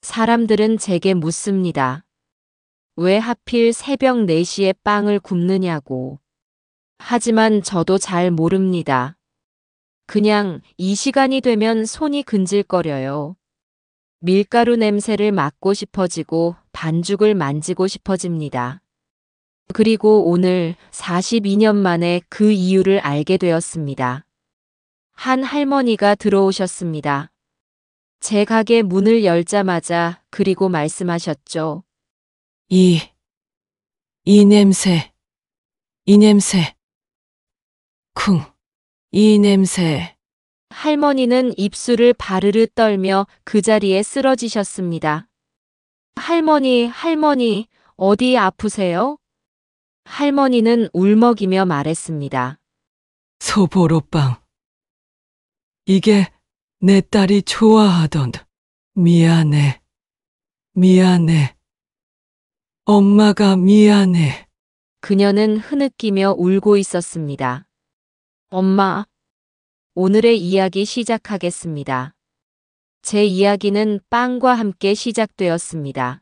사람들은 제게 묻습니다. 왜 하필 새벽 4시에 빵을 굽느냐고. 하지만 저도 잘 모릅니다. 그냥 이 시간이 되면 손이 근질거려요. 밀가루 냄새를 맡고 싶어지고 반죽을 만지고 싶어집니다. 그리고 오늘 42년 만에 그 이유를 알게 되었습니다. 한 할머니가 들어오셨습니다. 제 가게 문을 열자마자 그리고 말씀하셨죠. 이, 이 냄새, 이 냄새, 쿵, 이 냄새. 할머니는 입술을 바르르 떨며 그 자리에 쓰러지셨습니다. 할머니, 어디 아프세요? 할머니는 울먹이며 말했습니다. 소보로빵. 이게 내 딸이 좋아하던. 미안해, 미안해. 엄마가 미안해. 그녀는 흐느끼며 울고 있었습니다. 엄마, 오늘의 이야기 시작하겠습니다. 제 이야기는 빵과 함께 시작되었습니다.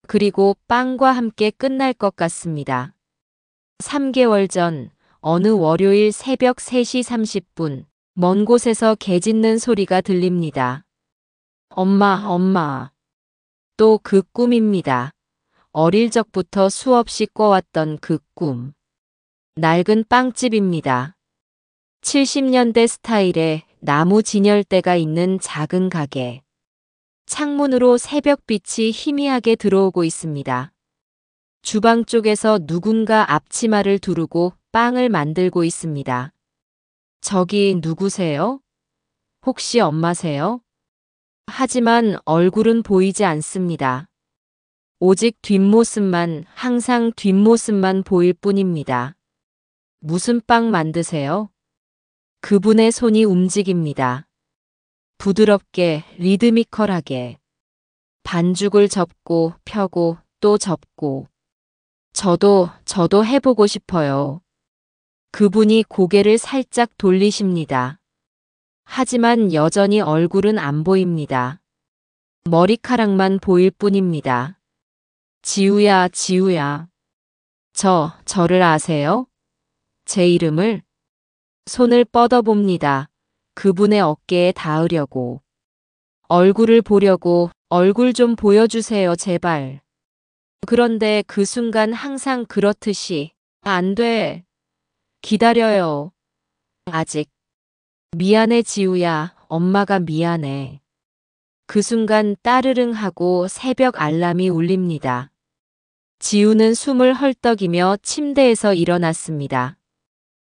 그리고 빵과 함께 끝날 것 같습니다. 3개월 전 어느 월요일 새벽 3시 30분 먼 곳에서 개 짖는 소리가 들립니다. 엄마. 또 그 꿈입니다. 어릴 적부터 수없이 꿔왔던 그 꿈. 낡은 빵집입니다. 70년대 스타일의 나무 진열대가 있는 작은 가게. 창문으로 새벽빛이 희미하게 들어오고 있습니다. 주방 쪽에서 누군가 앞치마를 두르고 빵을 만들고 있습니다. 저기 누구세요? 혹시 엄마세요? 하지만 얼굴은 보이지 않습니다. 오직 항상 뒷모습만 보일 뿐입니다. 무슨 빵 만드세요? 그분의 손이 움직입니다. 부드럽게, 리드미컬하게. 반죽을 접고 펴고 또 접고. 저도 해보고 싶어요. 그분이 고개를 살짝 돌리십니다. 하지만 여전히 얼굴은 안 보입니다. 머리카락만 보일 뿐입니다. 지우야. 저를 아세요? 제 이름을? 손을 뻗어봅니다. 그분의 어깨에 닿으려고. 얼굴을 보려고 얼굴 좀 보여주세요, 제발. 그런데 그 순간 항상 그렇듯이 안 돼. 기다려요. 아직. 미안해, 지우야. 엄마가 미안해. 그 순간 따르릉 하고 새벽 알람이 울립니다. 지우는 숨을 헐떡이며 침대에서 일어났습니다.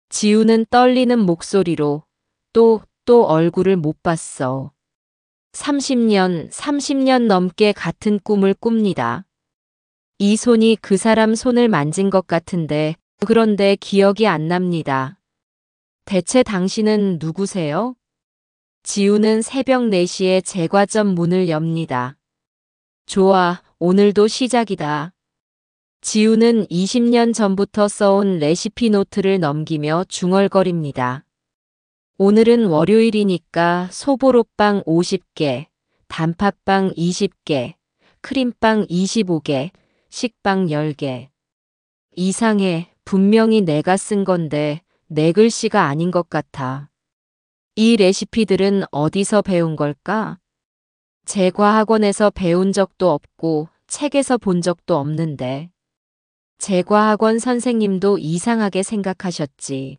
지우는 떨리는 목소리로 또 얼굴을 못 봤어. 30년 넘게 같은 꿈을 꿉니다. 이 손이 그 사람 손을 만진 것 같은데 그런데 기억이 안 납니다. 대체 당신은 누구세요? 지우는 새벽 4시에 제과점 문을 엽니다. 좋아, 오늘도 시작이다. 지우는 20년 전부터 써온 레시피 노트를 넘기며 중얼거립니다. 오늘은 월요일이니까 소보로빵 50개, 단팥빵 20개, 크림빵 25개, 식빵 10개. 이상해, 분명히 내가 쓴 건데 내 글씨가 아닌 것 같아. 이 레시피들은 어디서 배운 걸까? 제과학원에서 배운 적도 없고 책에서 본 적도 없는데. 제과학원 선생님도 이상하게 생각하셨지.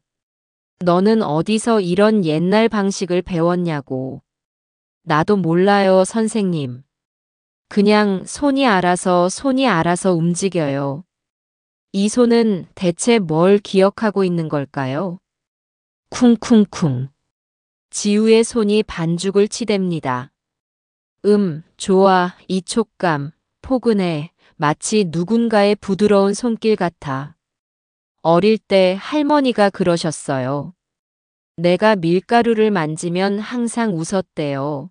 너는 어디서 이런 옛날 방식을 배웠냐고. 나도 몰라요, 선생님. 그냥 손이 알아서 움직여요. 이 손은 대체 뭘 기억하고 있는 걸까요? 쿵쿵쿵. 지우의 손이 반죽을 치댑니다. 좋아. 이 촉감, 포근해. 마치 누군가의 부드러운 손길 같아. 어릴 때 할머니가 그러셨어요. 내가 밀가루를 만지면 항상 웃었대요.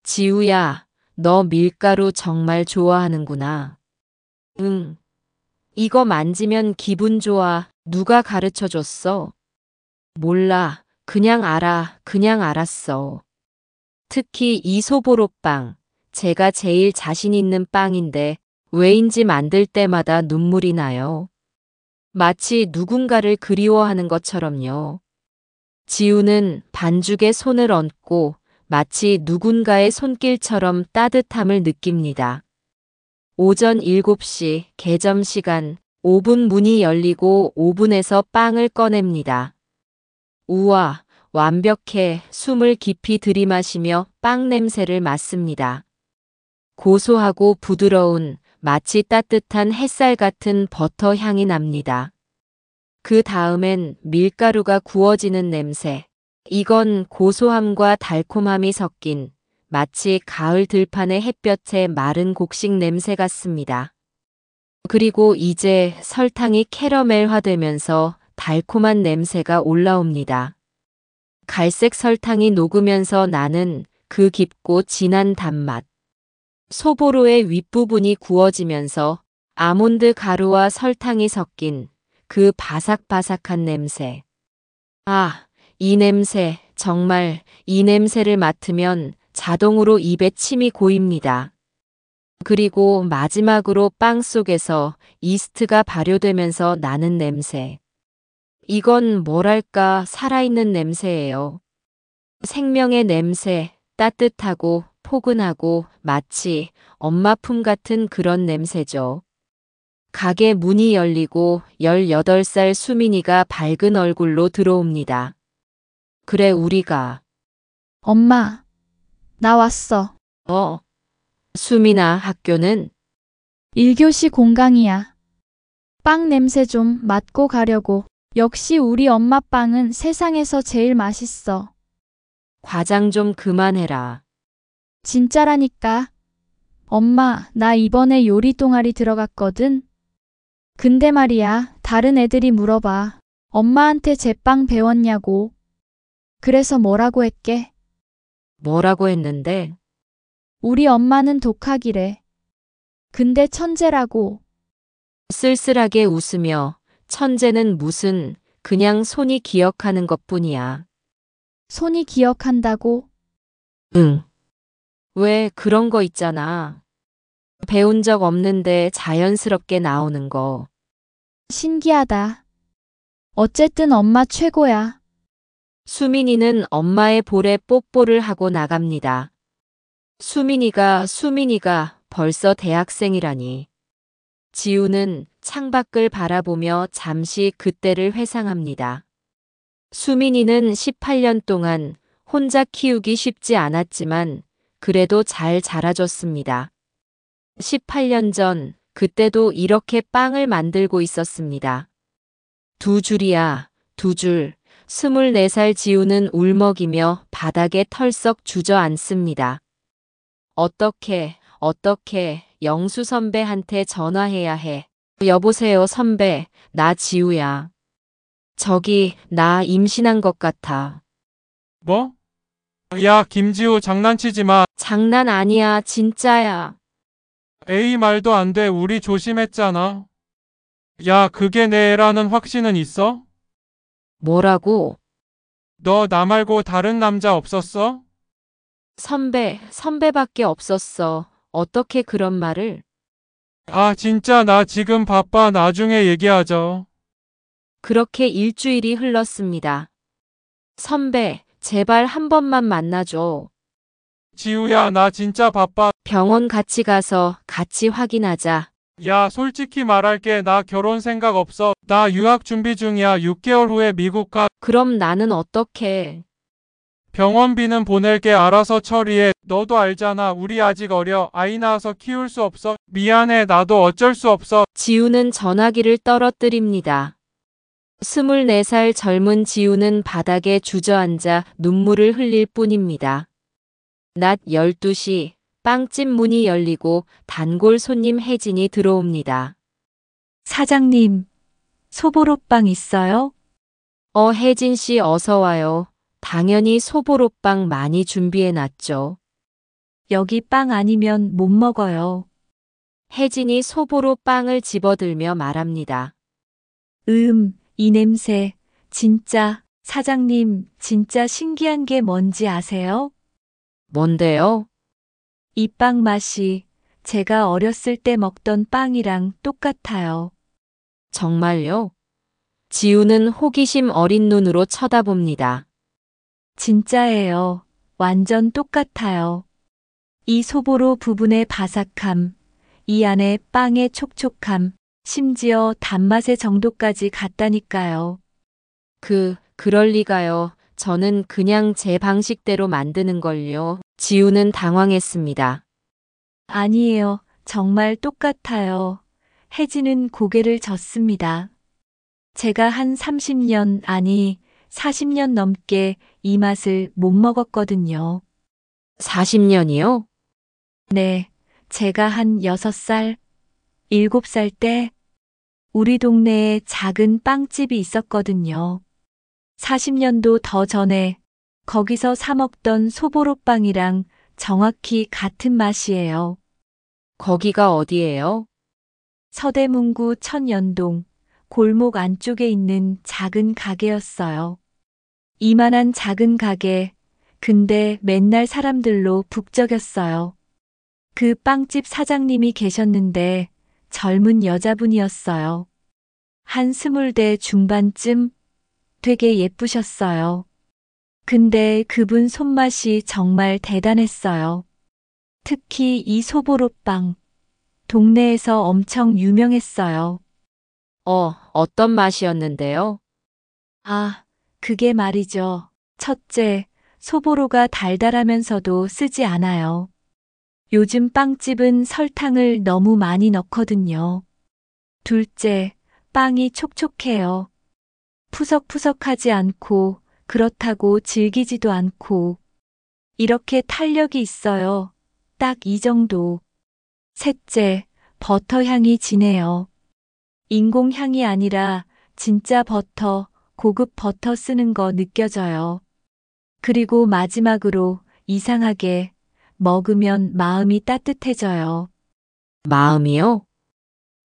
지우야, 너 밀가루 정말 좋아하는구나. 응. 이거 만지면 기분 좋아. 누가 가르쳐 줬어? 몰라. 그냥 알았어. 특히 이 소보로빵. 제가 제일 자신 있는 빵인데 왜인지 만들 때마다 눈물이 나요. 마치 누군가를 그리워하는 것처럼요. 지우는 반죽에 손을 얹고 마치 누군가의 손길처럼 따뜻함을 느낍니다. 오전 7시 개점 시간, 오븐 문이 열리고 오븐에서 빵을 꺼냅니다. 우와, 완벽해. 숨을 깊이 들이마시며 빵 냄새를 맡습니다. 고소하고 부드러운 마치 따뜻한 햇살 같은 버터 향이 납니다. 그 다음엔 밀가루가 구워지는 냄새. 이건 고소함과 달콤함이 섞인 마치 가을 들판의 햇볕에 마른 곡식 냄새 같습니다. 그리고 이제 설탕이 캐러멜화되면서 달콤한 냄새가 올라옵니다. 갈색 설탕이 녹으면서 나는 그 깊고 진한 단맛. 소보로의 윗부분이 구워지면서 아몬드 가루와 설탕이 섞인 그 바삭바삭한 냄새. 아, 이 냄새, 정말 이 냄새를 맡으면 자동으로 입에 침이 고입니다. 그리고 마지막으로 빵 속에서 이스트가 발효되면서 나는 냄새. 이건 뭐랄까 살아있는 냄새예요. 생명의 냄새, 따뜻하고 포근하고 마치 엄마 품 같은 그런 냄새죠. 가게 문이 열리고 18살 수민이가 밝은 얼굴로 들어옵니다. 그래, 우리가. 엄마, 나 왔어. 수민아, 학교는? 1교시 공강이야. 빵 냄새 좀 맡고 가려고. 역시 우리 엄마 빵은 세상에서 제일 맛있어. 과장 좀 그만해라. 진짜라니까. 엄마, 나 이번에 요리 동아리 들어갔거든. 근데 말이야, 다른 애들이 물어봐. 엄마한테 제빵 배웠냐고. 그래서 뭐라고 했게? 뭐라고 했는데? 우리 엄마는 독학이래. 근데 천재라고. 쓸쓸하게 웃으며 천재는 무슨 그냥 손이 기억하는 것뿐이야. 손이 기억한다고? 응. 왜 그런 거 있잖아. 배운 적 없는데 자연스럽게 나오는 거. 신기하다. 어쨌든 엄마 최고야. 수민이는 엄마의 볼에 뽀뽀를 하고 나갑니다. 수민이가 벌써 대학생이라니. 지우는 창밖을 바라보며 잠시 그때를 회상합니다. 수민이는 18년 동안 혼자 키우기 쉽지 않았지만 그래도 잘 자라줬습니다. 18년 전 그때도 이렇게 빵을 만들고 있었습니다. 두 줄이야, 두 줄. 24살 지우는 울먹이며 바닥에 털썩 주저앉습니다. 어떻게, 영수 선배한테 전화해야 해. 여보세요, 선배. 나 지우야. 저기, 나 임신한 것 같아. 뭐? 야, 김지우 장난치지 마. 장난 아니야, 진짜야. 에이, 말도 안 돼. 우리 조심했잖아. 야, 그게 내 애라는 확신은 있어? 뭐라고? 너 나 말고 다른 남자 없었어? 선배밖에 없었어. 어떻게 그런 말을? 아, 진짜 나 지금 바빠. 나중에 얘기하자. 그렇게 일주일이 흘렀습니다. 선배, 제발 한 번만 만나줘. 지우야, 나 진짜 바빠. 병원 같이 가서 같이 확인하자. 야, 솔직히 말할게. 나 결혼 생각 없어. 나 유학 준비 중이야. 6개월 후에 미국 가. 그럼 나는 어떡해? 병원비는 보낼게. 알아서 처리해. 너도 알잖아. 우리 아직 어려. 아이 낳아서 키울 수 없어. 미안해. 나도 어쩔 수 없어. 지우는 전화기를 떨어뜨립니다. 24살 젊은 지우는 바닥에 주저앉아 눈물을 흘릴 뿐입니다. 낮 12시 빵집 문이 열리고 단골 손님 혜진이 들어옵니다. 사장님, 소보로빵 있어요? 혜진 씨 어서 와요. 당연히 소보로빵 많이 준비해 놨죠. 여기 빵 아니면 못 먹어요. 혜진이 소보로 빵을 집어들며 말합니다. 이 냄새. 진짜, 사장님, 진짜 신기한 게 뭔지 아세요? 뭔데요? 이 빵 맛이 제가 어렸을 때 먹던 빵이랑 똑같아요. 정말요? 지우는 호기심 어린 눈으로 쳐다봅니다. 진짜예요. 완전 똑같아요. 이 소보로 부분의 바삭함, 이 안에 빵의 촉촉함, 심지어 단맛의 정도까지 같다니까요. 그럴 리가요. 저는 그냥 제 방식대로 만드는 걸요. 지우는 당황했습니다. 아니에요. 정말 똑같아요. 혜진은 고개를 젓습니다. 제가 한 30년, 아니 40년 넘게 이 맛을 못 먹었거든요. 40년이요? 네, 제가 한 6살, 7살 때 우리 동네에 작은 빵집이 있었거든요. 40년도 더 전에 거기서 사 먹던 소보로빵이랑 정확히 같은 맛이에요. 거기가 어디예요? 서대문구 천연동 골목 안쪽에 있는 작은 가게였어요. 이만한 작은 가게, 근데 맨날 사람들로 북적였어요. 그 빵집 사장님이 계셨는데 젊은 여자분이었어요. 한 20대 중반쯤 되게 예쁘셨어요. 근데 그분 손맛이 정말 대단했어요. 특히 이 소보로빵. 동네에서 엄청 유명했어요. 어떤 맛이었는데요? 아, 그게 말이죠. 첫째, 소보로가 달달하면서도 쓰지 않아요. 요즘 빵집은 설탕을 너무 많이 넣거든요. 둘째, 빵이 촉촉해요. 푸석푸석하지 않고 그렇다고 질기지도 않고 이렇게 탄력이 있어요. 딱 이 정도. 셋째, 버터 향이 진해요. 인공 향이 아니라 진짜 버터, 고급 버터 쓰는 거 느껴져요. 그리고 마지막으로 이상하게 먹으면 마음이 따뜻해져요. 마음이요?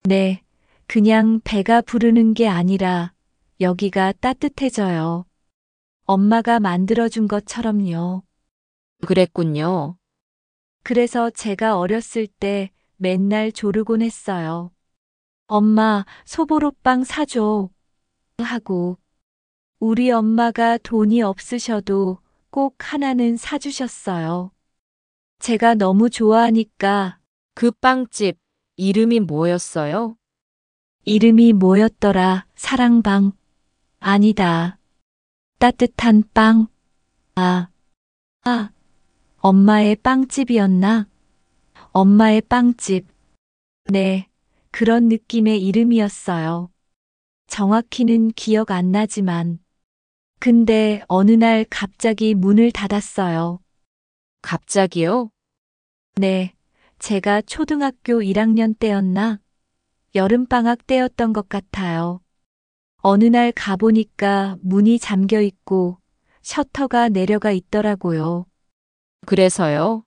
네, 그냥 배가 부르는 게 아니라 여기가 따뜻해져요. 엄마가 만들어준 것처럼요. 그랬군요. 그래서 제가 어렸을 때 맨날 조르곤 했어요. 엄마, 소보로빵 사줘. 하고. 우리 엄마가 돈이 없으셔도 꼭 하나는 사주셨어요. 제가 너무 좋아하니까. 그 빵집 이름이 뭐였어요? 이름이 뭐였더라? 사랑방. 아니다. 따뜻한 빵. 아, 엄마의 빵집이었나? 엄마의 빵집. 네, 그런 느낌의 이름이었어요. 정확히는 기억 안 나지만. 근데 어느 날 갑자기 문을 닫았어요. 갑자기요? 네, 제가 초등학교 1학년 때였나? 여름방학 때였던 것 같아요. 어느 날 가보니까 문이 잠겨 있고 셔터가 내려가 있더라고요. 그래서요?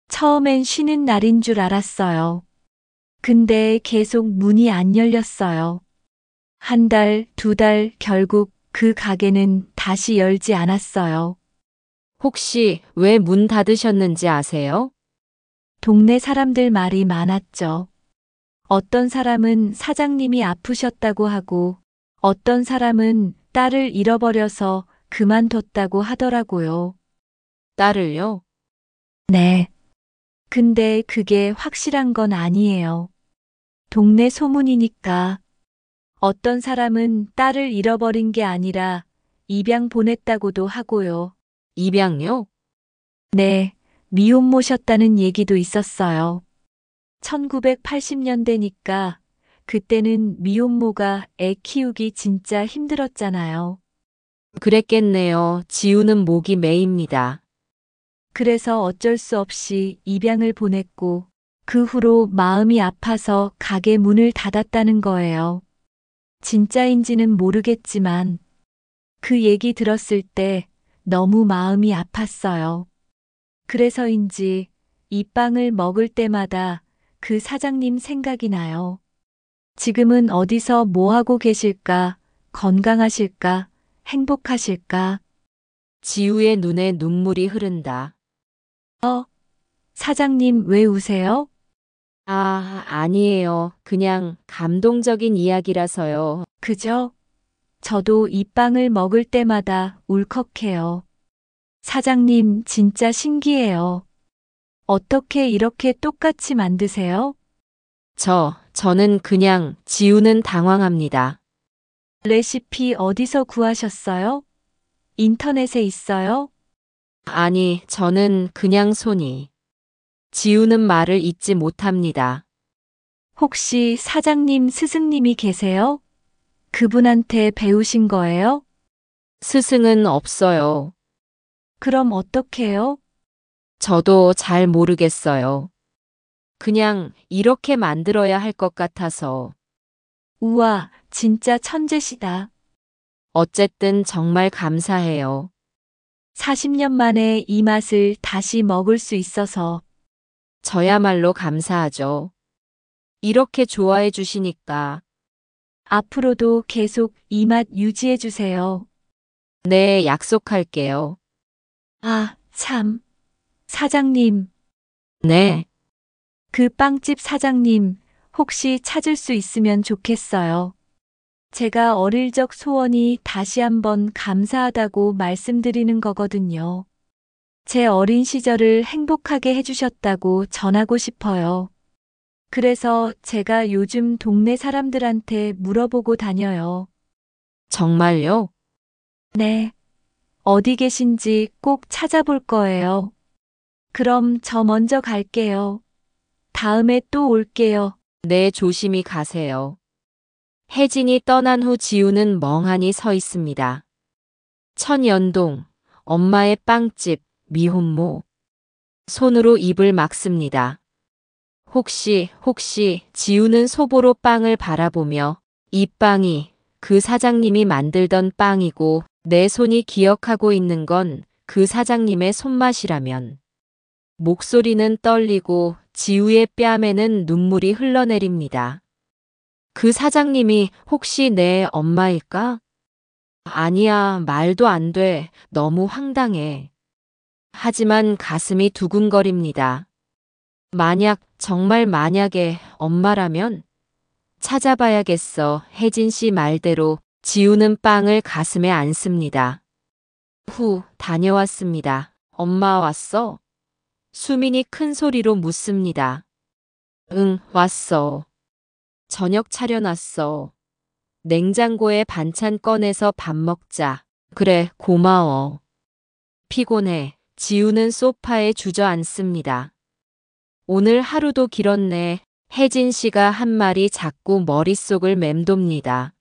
처음엔 쉬는 날인 줄 알았어요. 근데 계속 문이 안 열렸어요. 한 달, 2달, 결국 그 가게는 다시 열지 않았어요. 혹시 왜 문 닫으셨는지 아세요? 동네 사람들 말이 많았죠. 어떤 사람은 사장님이 아프셨다고 하고, 어떤 사람은 딸을 잃어버려서 그만뒀다고 하더라고요. 딸을요? 네. 근데 그게 확실한 건 아니에요. 동네 소문이니까. 어떤 사람은 딸을 잃어버린 게 아니라 입양 보냈다고도 하고요. 입양요? 네, 미혼모셨다는 얘기도 있었어요. 1980년대니까 그때는 미혼모가 애 키우기 진짜 힘들었잖아요. 그랬겠네요. 지우는 목이 메입니다. 그래서 어쩔 수 없이 입양을 보냈고 그 후로 마음이 아파서 가게 문을 닫았다는 거예요. 진짜인지는 모르겠지만 그 얘기 들었을 때 너무 마음이 아팠어요. 그래서인지 이 빵을 먹을 때마다 그 사장님 생각이 나요. 지금은 어디서 뭐 하고 계실까? 건강하실까? 행복하실까? 지우의 눈에 눈물이 흐른다. 사장님 왜 우세요? 아니에요. 그냥 감동적인 이야기라서요. 그죠? 저도 이 빵을 먹을 때마다 울컥해요. 사장님 진짜 신기해요. 어떻게 이렇게 똑같이 만드세요? 저는 그냥 지우는 당황합니다. 레시피 어디서 구하셨어요? 인터넷에 있어요? 아니, 저는 그냥 손이 지우는 말을 잊지 못합니다. 혹시 사장님 스승님이 계세요? 그분한테 배우신 거예요? 스승은 없어요. 그럼 어떡해요? 저도 잘 모르겠어요. 그냥 이렇게 만들어야 할 것 같아서. 우와, 진짜 천재시다. 어쨌든 정말 감사해요. 40년 만에 이 맛을 다시 먹을 수 있어서 저야말로 감사하죠. 이렇게 좋아해 주시니까. 앞으로도 계속 이 맛 유지해 주세요. 네, 약속할게요. 아, 참. 사장님, 네, 그 빵집 사장님, 혹시 찾을 수 있으면 좋겠어요. 제가 어릴 적 소원이 다시 한번 감사하다고 말씀드리는 거거든요. 제 어린 시절을 행복하게 해주셨다고 전하고 싶어요. 그래서 제가 요즘 동네 사람들한테 물어보고 다녀요. 정말요? 네. 어디 계신지 꼭 찾아볼 거예요. 그럼 저 먼저 갈게요. 다음에 또 올게요. 네, 조심히 가세요. 혜진이 떠난 후 지우는 멍하니 서 있습니다. 천연동, 엄마의 빵집, 미혼모. 손으로 입을 막습니다. 혹시 지우는 소보로 빵을 바라보며 이 빵이 그 사장님이 만들던 빵이고 내 손이 기억하고 있는 건 그 사장님의 손맛이라면. 목소리는 떨리고 지우의 뺨에는 눈물이 흘러내립니다. 그 사장님이 혹시 내 엄마일까? 아니야, 말도 안 돼. 너무 황당해. 하지만 가슴이 두근거립니다. 정말 만약에 엄마라면? 찾아봐야겠어. 혜진 씨 말대로 지우는 빵을 가슴에 안습니다. 다녀왔습니다. 엄마 왔어? 수민이 큰 소리로 묻습니다. 응, 왔어. 저녁 차려놨어. 냉장고에 반찬 꺼내서 밥 먹자. 그래, 고마워. 피곤해. 지우는 소파에 주저앉습니다. 오늘 하루도 길었네. 혜진 씨가 한 말이 자꾸 머릿속을 맴돕니다.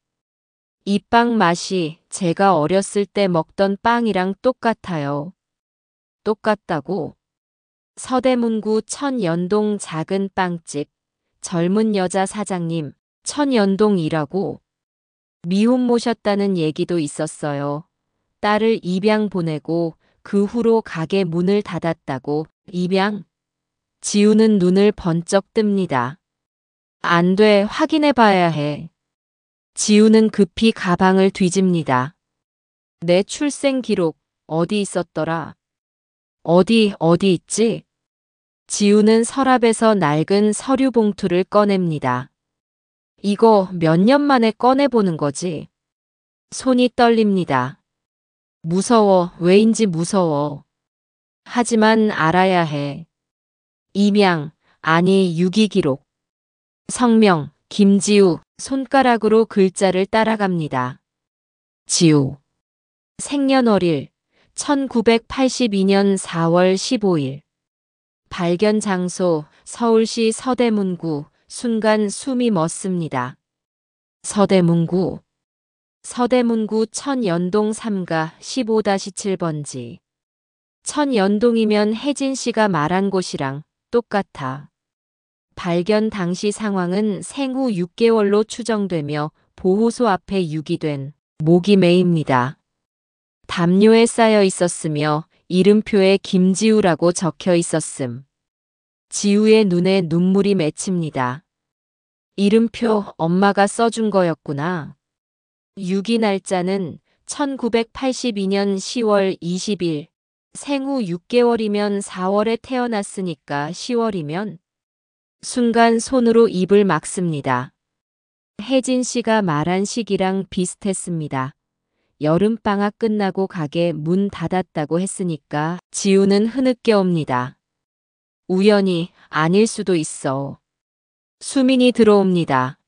이 빵 맛이 제가 어렸을 때 먹던 빵이랑 똑같아요. 똑같다고? 서대문구 천연동 작은 빵집. 젊은 여자 사장님, 천연동이라고. 미혼모셨다는 얘기도 있었어요. 딸을 입양 보내고 그 후로 가게 문을 닫았다고. 입양? 지우는 눈을 번쩍 뜹니다. 안 돼, 확인해 봐야 해. 지우는 급히 가방을 뒤집니다. 내 출생 기록, 어디 있었더라? 어디 있지? 지우는 서랍에서 낡은 서류 봉투를 꺼냅니다. 이거 몇 년 만에 꺼내보는 거지? 손이 떨립니다. 무서워, 왜인지 무서워. 하지만 알아야 해. 입양, 아니 유기 기록. 성명, 김지우, 손가락으로 글자를 따라갑니다. 지우. 생년월일, 1982년 4월 15일. 발견 장소, 서울시 서대문구. 순간 숨이 멎습니다. 서대문구 천연동 3가 15-7번지. 천연동이면 혜진 씨가 말한 곳이랑 똑같아. 발견 당시 상황은 생후 6개월로 추정되며 보호소 앞에 유기된 모기 매입니다. 담요에 쌓여 있었으며 이름표에 김지우라고 적혀 있었음. 지우의 눈에 눈물이 맺힙니다. 이름표 엄마가 써준 거였구나. 유기 날짜는 1982년 10월 20일. 생후 6개월이면 4월에 태어났으니까 10월이면 순간 손으로 입을 막습니다. 혜진 씨가 말한 시기랑 비슷했습니다. 여름방학 끝나고 가게 문 닫았다고 했으니까 지우는 흐느껴옵니다. 우연히 아닐 수도 있어. 수민이 들어옵니다.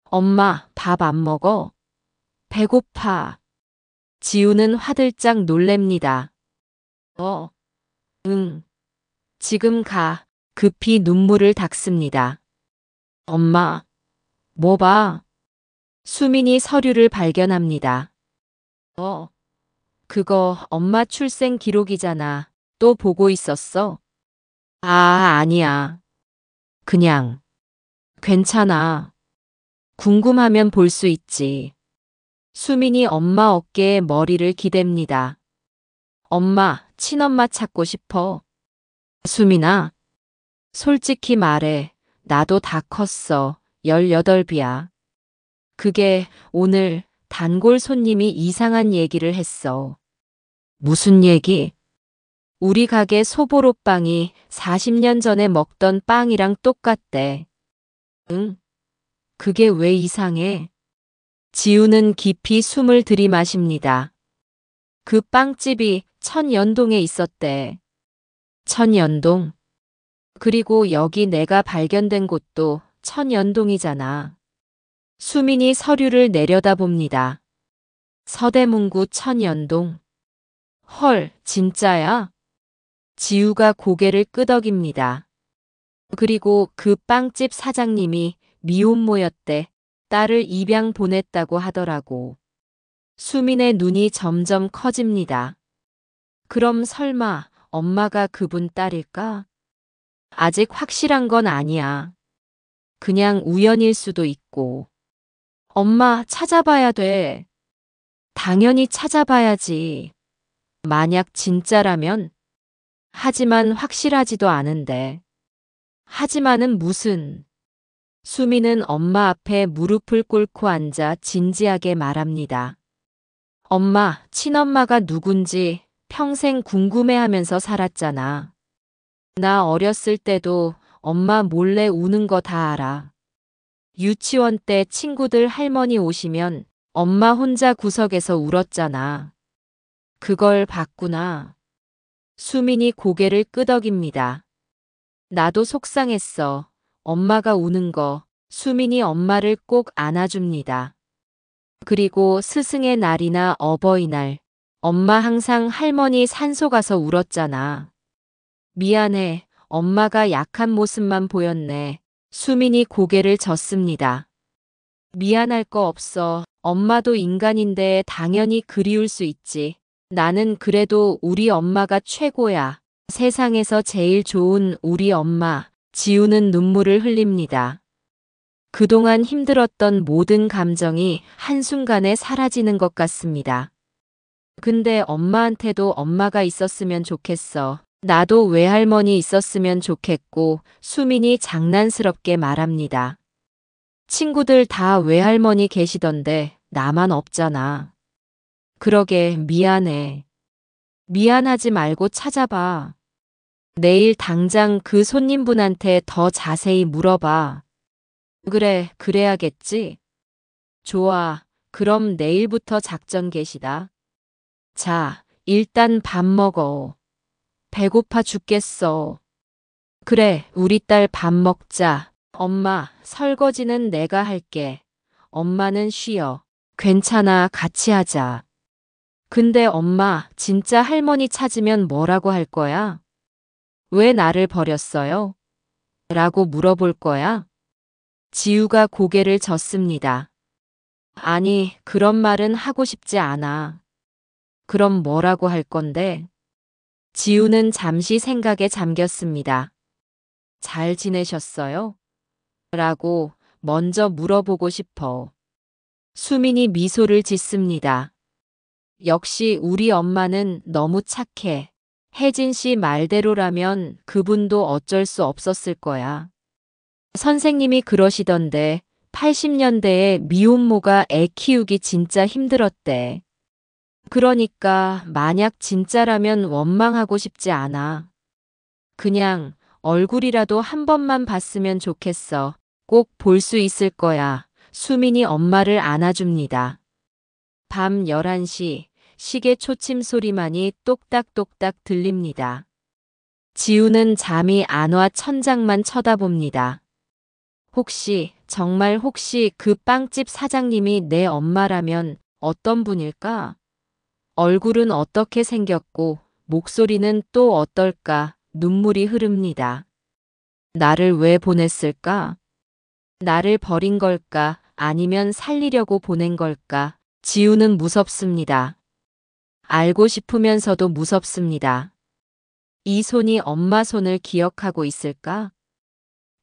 엄마, 밥 안 먹어? 배고파. 지우는 화들짝 놀랍니다. 응. 지금 가. 급히 눈물을 닦습니다. 엄마, 뭐 봐? 수민이 서류를 발견합니다. 그거 엄마 출생 기록이잖아. 또 보고 있었어? 아니야. 그냥. 괜찮아. 궁금하면 볼 수 있지. 수민이 엄마 어깨에 머리를 기댑니다. 엄마, 친엄마 찾고 싶어. 수민아, 솔직히 말해. 나도 다 컸어. 18이야. 그게 오늘 단골 손님이 이상한 얘기를 했어. 무슨 얘기? 우리 가게 소보로빵이 40년 전에 먹던 빵이랑 똑같대. 응? 그게 왜 이상해? 지우는 깊이 숨을 들이마십니다. 그 빵집이 천연동에 있었대. 천연동? 그리고 여기 내가 발견된 곳도 천연동이잖아. 수민이 서류를 내려다봅니다. 서대문구 천연동. 헐, 진짜야? 지우가 고개를 끄덕입니다. 그리고 그 빵집 사장님이 미혼모였대. 딸을 입양 보냈다고 하더라고. 수민의 눈이 점점 커집니다. 그럼 설마 엄마가 그분 딸일까? 아직 확실한 건 아니야. 그냥 우연일 수도 있고. 엄마, 찾아봐야 돼. 당연히 찾아봐야지. 만약 진짜라면? 하지만 확실하지도 않은데. 하지만은 무슨. 수미는 엄마 앞에 무릎을 꿇고 앉아 진지하게 말합니다. 엄마, 친엄마가 누군지 평생 궁금해하면서 살았잖아. 나 어렸을 때도 엄마 몰래 우는 거 다 알아. 유치원 때 친구들 할머니 오시면 엄마 혼자 구석에서 울었잖아. 그걸 봤구나. 수민이 고개를 끄덕입니다. 나도 속상했어. 엄마가 우는 거. 수민이 엄마를 꼭 안아줍니다. 그리고 스승의 날이나 어버이날. 엄마 항상 할머니 산소 가서 울었잖아. 미안해. 엄마가 약한 모습만 보였네. 수민이 고개를 젓습니다. 미안할 거 없어. 엄마도 인간인데 당연히 그리울 수 있지. 나는 그래도 우리 엄마가 최고야. 세상에서 제일 좋은 우리 엄마. 지우는 눈물을 흘립니다. 그동안 힘들었던 모든 감정이 한순간에 사라지는 것 같습니다. 근데 엄마한테도 엄마가 있었으면 좋겠어. 나도 외할머니 있었으면 좋겠고. 수민이 장난스럽게 말합니다. 친구들 다 외할머니 계시던데 나만 없잖아. 그러게 미안해. 미안하지 말고 찾아봐. 내일 당장 그 손님분한테 더 자세히 물어봐. 그래, 그래야겠지. 좋아. 그럼 내일부터 작전 개시다. 자, 일단 밥 먹어. 배고파 죽겠어. 그래, 우리 딸 밥 먹자. 엄마, 설거지는 내가 할게. 엄마는 쉬어. 괜찮아, 같이 하자. 근데 엄마, 진짜 할머니 찾으면 뭐라고 할 거야? 왜 나를 버렸어요? 라고 물어볼 거야? 지우가 고개를 젓습니다. 아니, 그런 말은 하고 싶지 않아. 그럼 뭐라고 할 건데? 지우는 잠시 생각에 잠겼습니다. 잘 지내셨어요? 라고 먼저 물어보고 싶어. 수민이 미소를 짓습니다. 역시 우리 엄마는 너무 착해. 혜진 씨 말대로라면 그분도 어쩔 수 없었을 거야. 선생님이 그러시던데 80년대에 미혼모가 애 키우기 진짜 힘들었대. 그러니까 만약 진짜라면 원망하고 싶지 않아. 그냥 얼굴이라도 한 번만 봤으면 좋겠어. 꼭 볼 수 있을 거야. 수민이 엄마를 안아줍니다. 밤 11시 시계 초침 소리만이 똑딱똑딱 들립니다. 지우는 잠이 안 와 천장만 쳐다봅니다. 혹시, 정말 혹시 그 빵집 사장님이 내 엄마라면 어떤 분일까? 얼굴은 어떻게 생겼고 목소리는 또 어떨까? 눈물이 흐릅니다. 나를 왜 보냈을까? 나를 버린 걸까? 아니면 살리려고 보낸 걸까? 지우는 무섭습니다. 알고 싶으면서도 무섭습니다. 이 손이 엄마 손을 기억하고 있을까?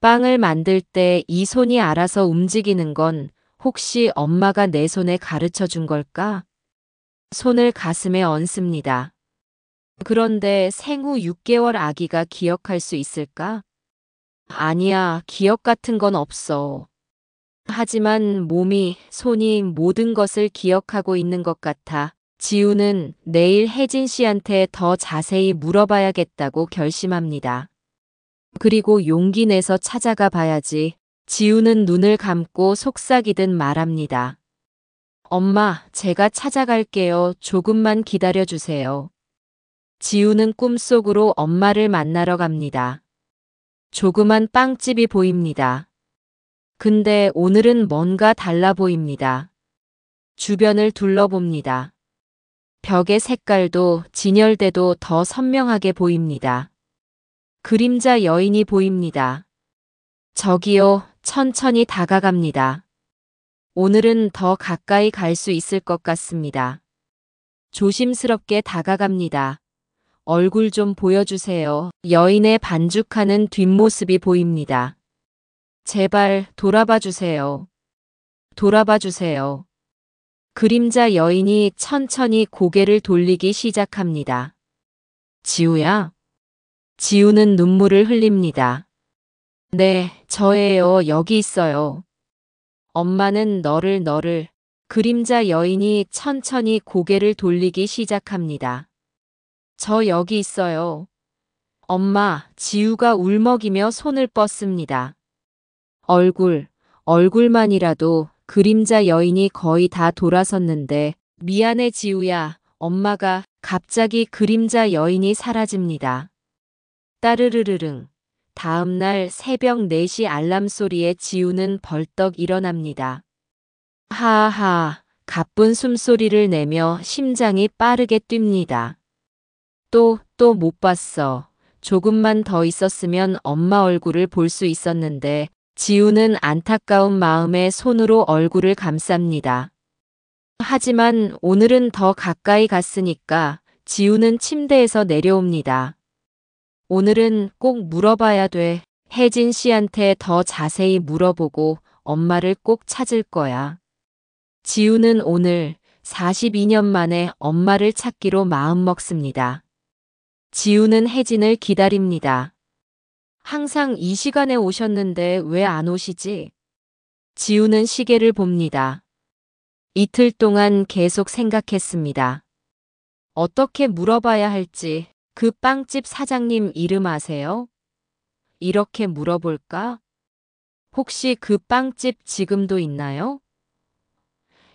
빵을 만들 때 이 손이 알아서 움직이는 건 혹시 엄마가 내 손에 가르쳐 준 걸까? 손을 가슴에 얹습니다. 그런데 생후 6개월 아기가 기억할 수 있을까? 아니야, 기억 같은 건 없어. 하지만 몸이, 손이 모든 것을 기억하고 있는 것 같아. 지우는 내일 혜진 씨한테 더 자세히 물어봐야겠다고 결심합니다. 그리고 용기 내서 찾아가 봐야지. 지우는 눈을 감고 속삭이듯 말합니다. 엄마, 제가 찾아갈게요. 조금만 기다려주세요. 지우는 꿈속으로 엄마를 만나러 갑니다. 조그만 빵집이 보입니다. 근데 오늘은 뭔가 달라 보입니다. 주변을 둘러봅니다. 벽의 색깔도 진열대도 더 선명하게 보입니다. 그림자 여인이 보입니다. 저기요, 천천히 다가갑니다. 오늘은 더 가까이 갈 수 있을 것 같습니다. 조심스럽게 다가갑니다. 얼굴 좀 보여주세요. 여인의 반죽하는 뒷모습이 보입니다. 제발 돌아봐 주세요. 돌아봐 주세요. 그림자 여인이 천천히 고개를 돌리기 시작합니다. 지우야? 지우는 눈물을 흘립니다. 네, 저예요. 여기 있어요. 엄마는 너를. 그림자 여인이 천천히 고개를 돌리기 시작합니다. 저 여기 있어요. 엄마, 지우가 울먹이며 손을 뻗습니다. 얼굴만이라도 그림자 여인이 거의 다 돌아섰는데 미안해 지우야. 엄마가 갑자기 그림자 여인이 사라집니다. 따르르르릉. 다음 날 새벽 4시 알람 소리에 지우는 벌떡 일어납니다. 하하, 가쁜 숨소리를 내며 심장이 빠르게 뜁니다. 또 못 봤어. 조금만 더 있었으면 엄마 얼굴을 볼 수 있었는데 지우는 안타까운 마음에 손으로 얼굴을 감쌉니다. 하지만 오늘은 더 가까이 갔으니까 지우는 침대에서 내려옵니다. 오늘은 꼭 물어봐야 돼. 혜진 씨한테 더 자세히 물어보고 엄마를 꼭 찾을 거야. 지우는 오늘 42년 만에 엄마를 찾기로 마음먹습니다. 지우는 혜진을 기다립니다. 항상 이 시간에 오셨는데 왜 안 오시지? 지우는 시계를 봅니다. 이틀 동안 계속 생각했습니다. 어떻게 물어봐야 할지. 그 빵집 사장님 이름 아세요? 이렇게 물어볼까? 혹시 그 빵집 지금도 있나요?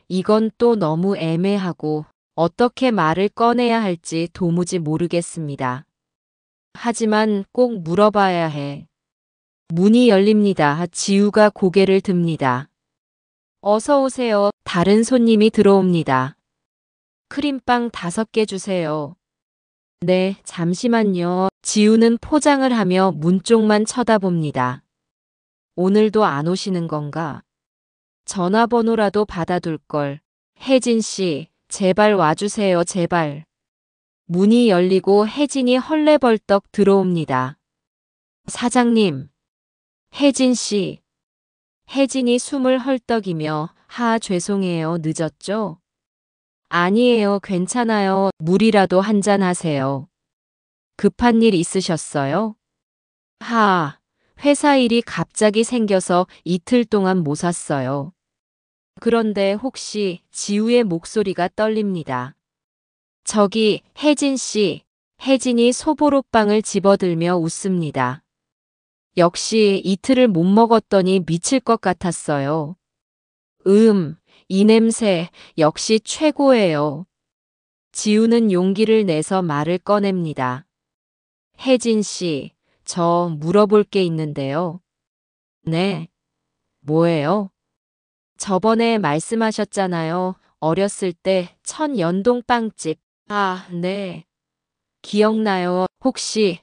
이건 또 너무 애매하고 어떻게 말을 꺼내야 할지 도무지 모르겠습니다. 하지만 꼭 물어봐야 해. 문이 열립니다. 지우가 고개를 듭니다. 어서 오세요. 다른 손님이 들어옵니다. 크림빵 5개 주세요. 네, 잠시만요. 지우는 포장을 하며 문 쪽만 쳐다봅니다. 오늘도 안 오시는 건가? 전화번호라도 받아둘 걸. 혜진 씨, 제발 와주세요, 제발. 문이 열리고 혜진이 헐레벌떡 들어옵니다. 사장님. 혜진 씨. 혜진이 숨을 헐떡이며 죄송해요, 늦었죠? 아니에요, 괜찮아요. 물이라도 한잔 하세요. 급한 일 있으셨어요? 회사 일이 갑자기 생겨서 이틀 동안 못 왔어요. 그런데 혹시 지우의 목소리가 떨립니다. 저기, 혜진 씨. 혜진이 소보로빵을 집어들며 웃습니다. 역시 이틀을 못 먹었더니 미칠 것 같았어요. 이 냄새 역시 최고예요. 지우는 용기를 내서 말을 꺼냅니다. 혜진 씨, 저 물어볼 게 있는데요. 네. 뭐예요? 저번에 말씀하셨잖아요. 어렸을 때 천연동빵집. 아, 네. 기억나요. 혹시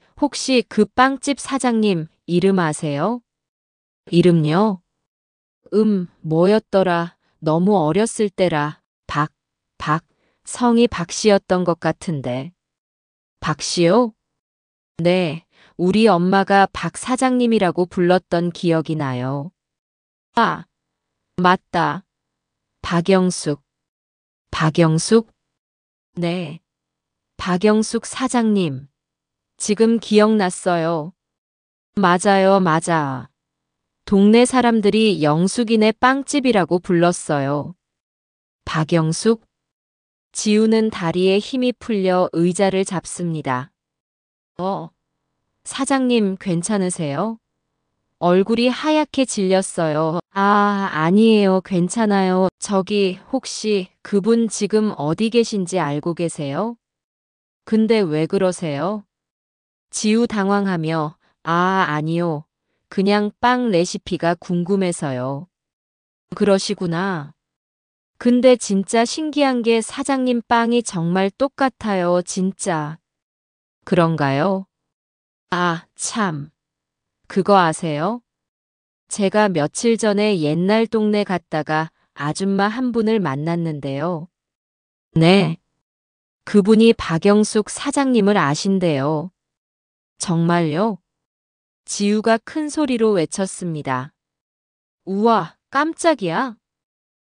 그 빵집 사장님 이름 아세요? 이름요? 뭐였더라. 너무 어렸을 때라. 성이 박씨였던 것 같은데. 박씨요? 네, 우리 엄마가 박 사장님이라고 불렀던 기억이 나요. 아, 맞다. 박영숙. 박영숙? 네, 박영숙 사장님. 지금 기억났어요. 맞아요, 맞아. 동네 사람들이 영숙이네 빵집이라고 불렀어요. 박영숙? 지우는 다리에 힘이 풀려 의자를 잡습니다. 사장님 괜찮으세요? 얼굴이 하얗게 질렸어요. 아, 아니에요. 괜찮아요. 저기 혹시 그분 지금 어디 계신지 알고 계세요? 근데 왜 그러세요? 지우 당황하며 아니요. 그냥 빵 레시피가 궁금해서요. 그러시구나. 근데 진짜 신기한 게 사장님 빵이 정말 똑같아요. 진짜. 그런가요? 아, 참. 그거 아세요? 제가 며칠 전에 옛날 동네 갔다가 아줌마 한 분을 만났는데요. 네. 그분이 박영숙 사장님을 아신대요. 정말요? 지우가 큰 소리로 외쳤습니다. 우와, 깜짝이야.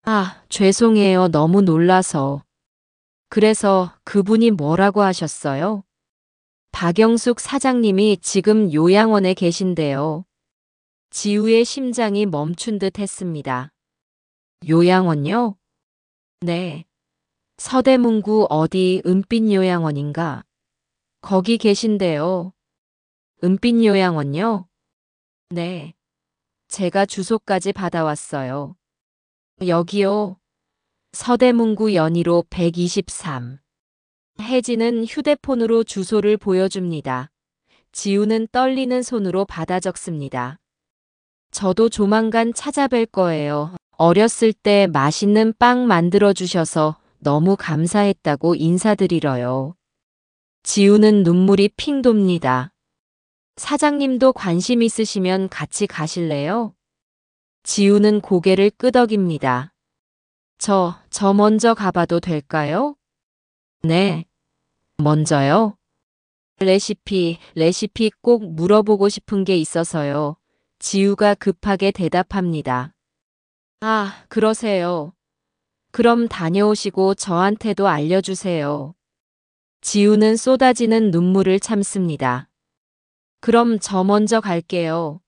아, 죄송해요. 너무 놀라서. 그래서 그분이 뭐라고 하셨어요? 박영숙 사장님이 지금 요양원에 계신데요. 지우의 심장이 멈춘 듯 했습니다. 요양원요? 네. 서대문구 어디 은빛 요양원인가? 거기 계신데요. 은빛 요양원요? 네. 제가 주소까지 받아왔어요. 여기요. 서대문구 연희로 123. 혜진은 휴대폰으로 주소를 보여줍니다. 지우는 떨리는 손으로 받아 적습니다. 저도 조만간 찾아뵐 거예요. 어렸을 때 맛있는 빵 만들어 주셔서 너무 감사했다고 인사드리러요. 지우는 눈물이 핑 돕니다. 사장님도 관심 있으시면 같이 가실래요? 지우는 고개를 끄덕입니다. 저 먼저 가봐도 될까요? 네. 먼저요? 레시피 꼭 물어보고 싶은 게 있어서요. 지우가 급하게 대답합니다. 아, 그러세요. 그럼 다녀오시고 저한테도 알려주세요. 지우는 쏟아지는 눈물을 참습니다. 그럼 저 먼저 갈게요.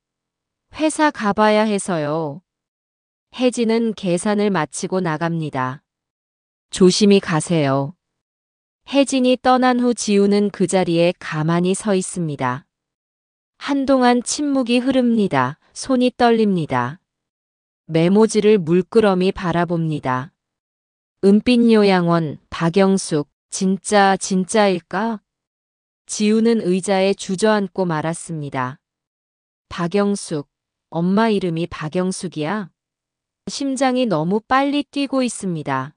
회사 가봐야 해서요. 혜진은 계산을 마치고 나갑니다. 조심히 가세요. 혜진이 떠난 후 지우는 그 자리에 가만히 서 있습니다. 한동안 침묵이 흐릅니다. 손이 떨립니다. 메모지를 물끄러미 바라봅니다. 은빛 요양원, 박영숙, 진짜일까? 지우는 의자에 주저앉고 말았습니다. 박영숙, 엄마 이름이 박영숙이야? 심장이 너무 빨리 뛰고 있습니다.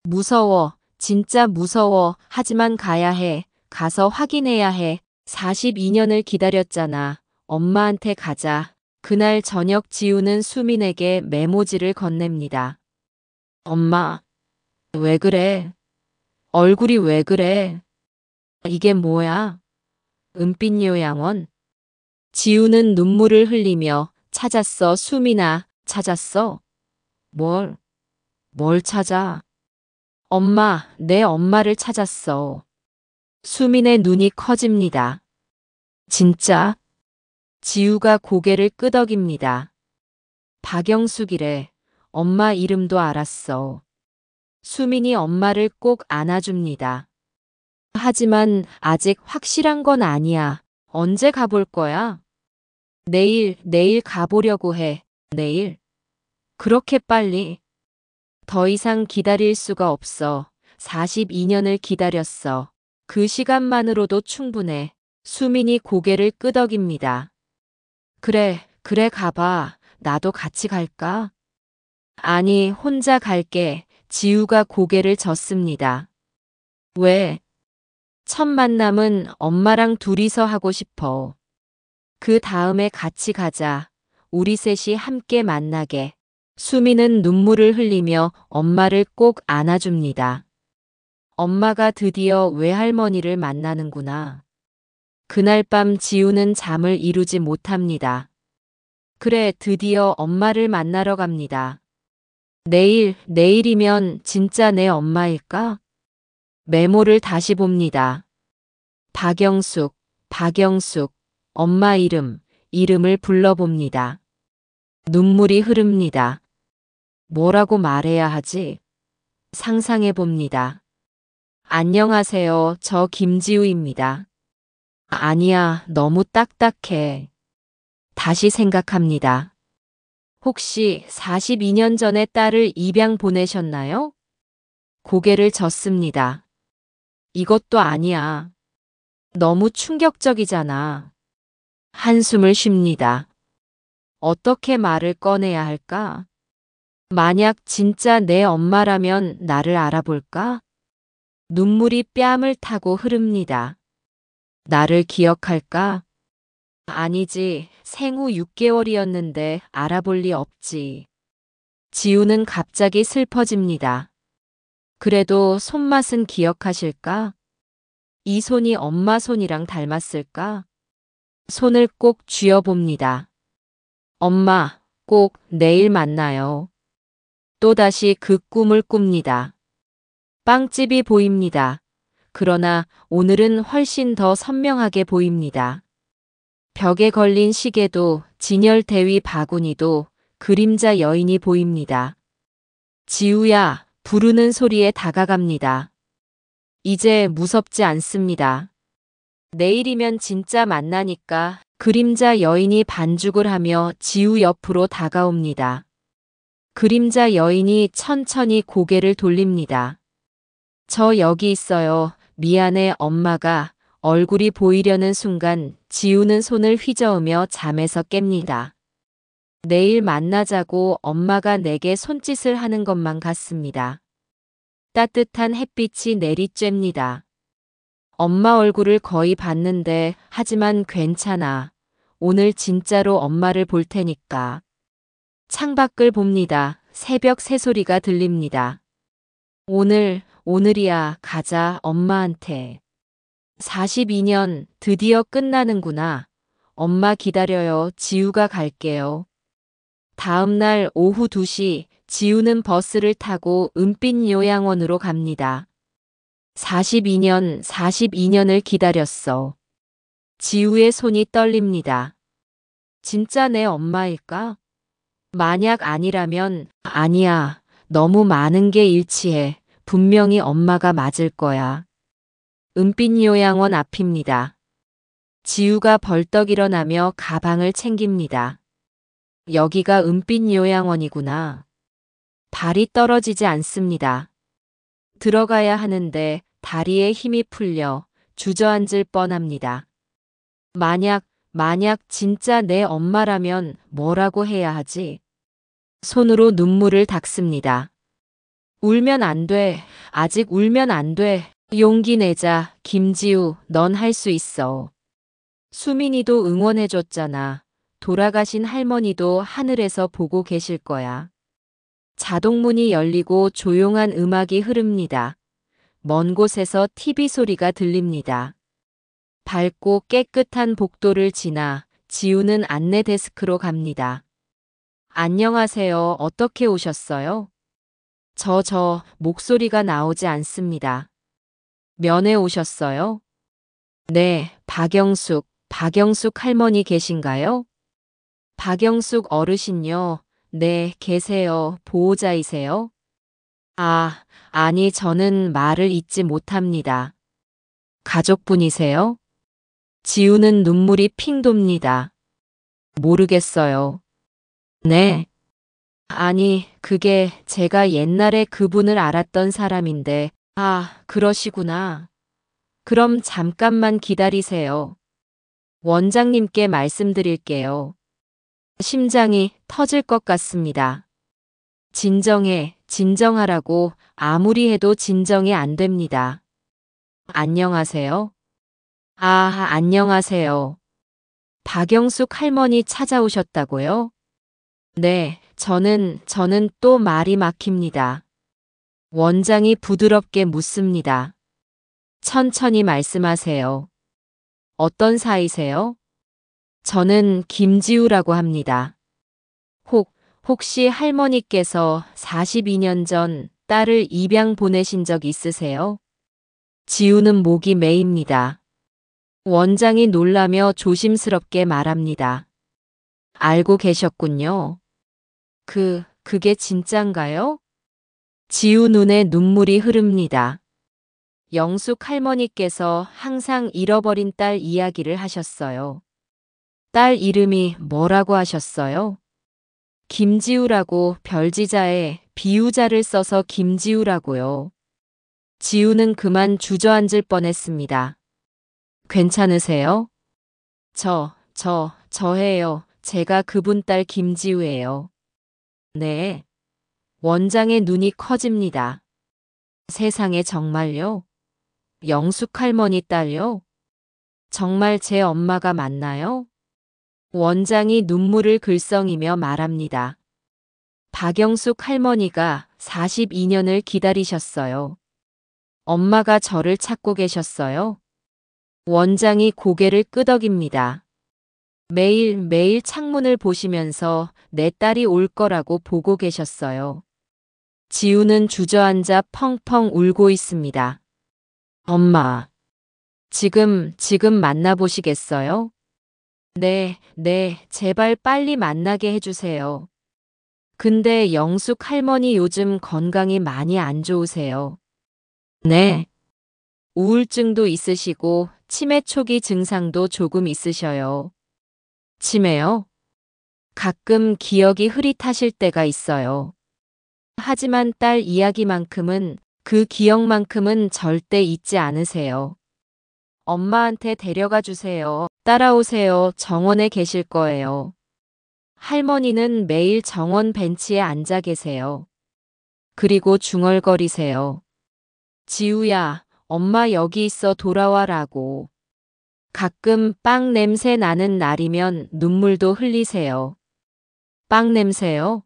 무서워, 진짜 무서워. 하지만 가야 해. 가서 확인해야 해. 42년을 기다렸잖아. 엄마한테 가자. 그날 저녁 지우는 수민에게 메모지를 건넵니다. 엄마, 왜 그래? 얼굴이 왜 그래? 이게 뭐야? 은빛 요양원? 지우는 눈물을 흘리며 찾았어, 수민아. 찾았어? 뭘 찾아? 엄마, 내 엄마를 찾았어. 수민의 눈이 커집니다. 진짜? 지우가 고개를 끄덕입니다. 박영숙이래. 엄마 이름도 알았어. 수민이 엄마를 꼭 안아줍니다. 하지만 아직 확실한 건 아니야. 언제 가볼 거야? 내일 가보려고 해. 내일. 그렇게 빨리? 더 이상 기다릴 수가 없어. 42년을 기다렸어. 그 시간만으로도 충분해. 수민이 고개를 끄덕입니다. 그래, 가봐. 나도 같이 갈까? 아니, 혼자 갈게. 지우가 고개를 젓습니다. 왜? 첫 만남은 엄마랑 둘이서 하고 싶어. 그 다음에 같이 가자. 우리 셋이 함께 만나게. 수미는 눈물을 흘리며 엄마를 꼭 안아줍니다. 엄마가 드디어 외할머니를 만나는구나. 그날 밤 지우는 잠을 이루지 못합니다. 그래, 드디어 엄마를 만나러 갑니다. 내일이면 진짜 내 엄마일까? 메모를 다시 봅니다. 박영숙, 엄마 이름을 불러봅니다. 눈물이 흐릅니다. 뭐라고 말해야 하지? 상상해 봅니다. 안녕하세요. 저 김지우입니다. 아니야, 너무 딱딱해. 다시 생각합니다. 혹시 42년 전에 딸을 입양 보내셨나요? 고개를 젓습니다. 이것도 아니야. 너무 충격적이잖아. 한숨을 쉽니다. 어떻게 말을 꺼내야 할까? 만약 진짜 내 엄마라면 나를 알아볼까? 눈물이 뺨을 타고 흐릅니다. 나를 기억할까? 아니지, 생후 6개월이었는데 알아볼 리 없지. 지우는 갑자기 슬퍼집니다. 그래도 손맛은 기억하실까? 이 손이 엄마 손이랑 닮았을까? 손을 꼭 쥐어봅니다. 엄마, 꼭 내일 만나요. 또다시 그 꿈을 꿉니다. 빵집이 보입니다. 그러나 오늘은 훨씬 더 선명하게 보입니다. 벽에 걸린 시계도 진열 대위 바구니도 그림자 여인이 보입니다. 지우야, 부르는 소리에 다가갑니다. 이제 무섭지 않습니다. 내일이면 진짜 만나니까. 그림자 여인이 반죽을 하며 지우 옆으로 다가옵니다. 그림자 여인이 천천히 고개를 돌립니다. 저 여기 있어요. 미안해, 엄마가. 얼굴이 보이려는 순간 지우는 손을 휘저으며 잠에서 깹니다. 내일 만나자고 엄마가 내게 손짓을 하는 것만 같습니다. 따뜻한 햇빛이 내리쬐입니다. 엄마 얼굴을 거의 봤는데 하지만 괜찮아. 오늘 진짜로 엄마를 볼 테니까. 창밖을 봅니다. 새벽 새소리가 들립니다. 오늘이야. 가자, 엄마한테. 42년 드디어 끝나는구나. 엄마 기다려요. 지우가 갈게요. 다음 날 오후 2시 지우는 버스를 타고 은빛 요양원으로 갑니다. 42년을 기다렸어. 지우의 손이 떨립니다. 진짜 내 엄마일까? 만약 아니라면 아니야. 너무 많은 게 일치해. 분명히 엄마가 맞을 거야. 은빛 요양원 앞입니다. 지우가 벌떡 일어나며 가방을 챙깁니다. 여기가 은빛 요양원이구나. 발이 떨어지지 않습니다. 들어가야 하는데 다리에 힘이 풀려 주저앉을 뻔합니다. 만약 진짜 내 엄마라면 뭐라고 해야 하지? 손으로 눈물을 닦습니다. 울면 안 돼. 아직 울면 안 돼. 용기 내자. 김지우, 넌 할 수 있어. 수민이도 응원해줬잖아. 돌아가신 할머니도 하늘에서 보고 계실 거야. 자동문이 열리고 조용한 음악이 흐릅니다. 먼 곳에서 TV 소리가 들립니다. 밝고 깨끗한 복도를 지나 지우는 안내 데스크로 갑니다. 안녕하세요. 어떻게 오셨어요? 목소리가 나오지 않습니다. 면회 오셨어요? 네, 박영숙 할머니 계신가요? 박영숙 어르신요? 네, 계세요. 보호자이세요? 아니, 저는 말을 잇지 못합니다. 가족분이세요? 지우는 눈물이 핑 돕니다. 모르겠어요. 네. 아니, 그게 제가 옛날에 그분을 알았던 사람인데, 아, 그러시구나. 그럼 잠깐만 기다리세요. 원장님께 말씀드릴게요. 심장이 터질 것 같습니다. 진정해, 진정하라고 아무리 해도 진정이 안 됩니다. 안녕하세요. 아, 안녕하세요. 박영숙 할머니 찾아오셨다고요? 네, 저는 또 말이 막힙니다. 원장이 부드럽게 묻습니다. 천천히 말씀하세요. 어떤 사이세요? 저는 김지우라고 합니다. 혹시 할머니께서 42년 전 딸을 입양 보내신 적 있으세요? 지우는 목이 메입니다. 원장이 놀라며 조심스럽게 말합니다. 알고 계셨군요. 그게 진짠가요? 지우 눈에 눈물이 흐릅니다. 영숙 할머니께서 항상 잃어버린 딸 이야기를 하셨어요. 딸 이름이 뭐라고 하셨어요? 김지우라고 별지자에 비유자를 써서 김지우라고요. 지우는 그만 주저앉을 뻔했습니다. 괜찮으세요? 저예요. 제가 그분 딸 김지우예요. 네. 원장의 눈이 커집니다. 세상에 정말요? 영숙 할머니 딸요? 정말 제 엄마가 맞나요? 원장이 눈물을 글썽이며 말합니다. 박영숙 할머니가 42년을 기다리셨어요. 엄마가 저를 찾고 계셨어요. 원장이 고개를 끄덕입니다. 매일 창문을 보시면서 내 딸이 올 거라고 보고 계셨어요. 지우는 주저앉아 펑펑 울고 있습니다. 엄마, 지금 만나보시겠어요? 네, 제발 빨리 만나게 해주세요. 근데 영숙 할머니 요즘 건강이 많이 안 좋으세요. 네. 우울증도 있으시고 치매 초기 증상도 조금 있으셔요. 치매요? 가끔 기억이 흐릿하실 때가 있어요. 하지만 딸 이야기만큼은, 그 기억만큼은 절대 잊지 않으세요. 엄마한테 데려가 주세요. 따라오세요. 정원에 계실 거예요. 할머니는 매일 정원 벤치에 앉아 계세요. 그리고 중얼거리세요. 지우야, 엄마 여기 있어 돌아와라고. 가끔 빵 냄새 나는 날이면 눈물도 흘리세요. 빵 냄새요?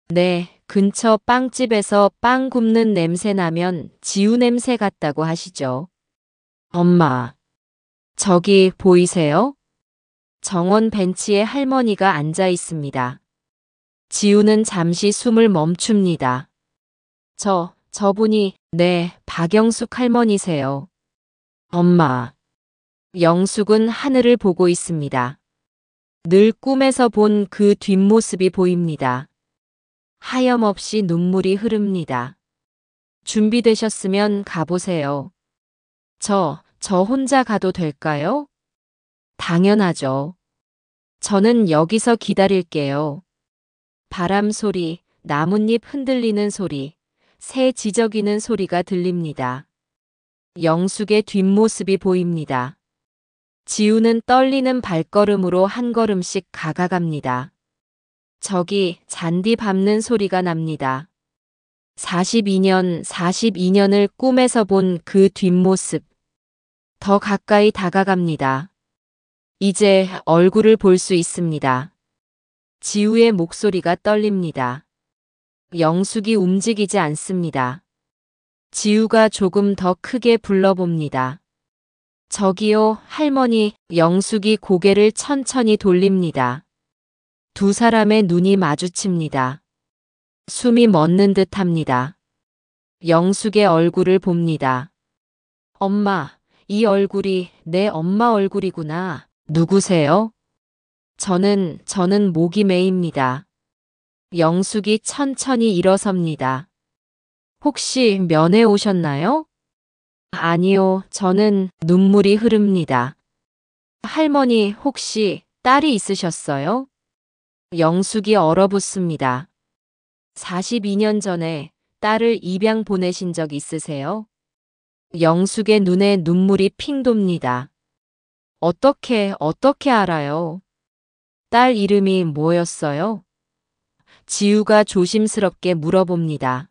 네, 근처 빵집에서 빵 굽는 냄새 나면 지우 냄새 같다고 하시죠. 엄마, 저기 보이세요? 정원 벤치에 할머니가 앉아 있습니다. 지우는 잠시 숨을 멈춥니다. 저분이, 네, 박영숙 할머니세요. 엄마. 영숙은 하늘을 보고 있습니다. 늘 꿈에서 본 그 뒷모습이 보입니다. 하염없이 눈물이 흐릅니다. 준비되셨으면 가보세요. 저 혼자 가도 될까요? 당연하죠. 저는 여기서 기다릴게요. 바람 소리, 나뭇잎 흔들리는 소리, 새 지저귀는 소리가 들립니다. 영숙의 뒷모습이 보입니다. 지우는 떨리는 발걸음으로 한 걸음씩 가갑니다. 저기 잔디 밟는 소리가 납니다. 42년을 꿈에서 본 그 뒷모습. 더 가까이 다가갑니다. 이제 얼굴을 볼 수 있습니다. 지우의 목소리가 떨립니다. 영숙이 움직이지 않습니다. 지우가 조금 더 크게 불러봅니다. 저기요, 할머니. 영숙이 고개를 천천히 돌립니다. 두 사람의 눈이 마주칩니다. 숨이 멎는 듯합니다. 영숙의 얼굴을 봅니다. 엄마, 이 얼굴이 내 엄마 얼굴이구나. 누구세요? 저는 목이 메입니다. 영숙이 천천히 일어섭니다. 혹시 면회 오셨나요? 아니요, 저는 눈물이 흐릅니다. 할머니, 혹시 딸이 있으셨어요? 영숙이 얼어붙습니다. 42년 전에 딸을 입양 보내신 적 있으세요? 영숙의 눈에 눈물이 핑 돕니다. 어떻게 알아요? 딸 이름이 뭐였어요? 지우가 조심스럽게 물어봅니다.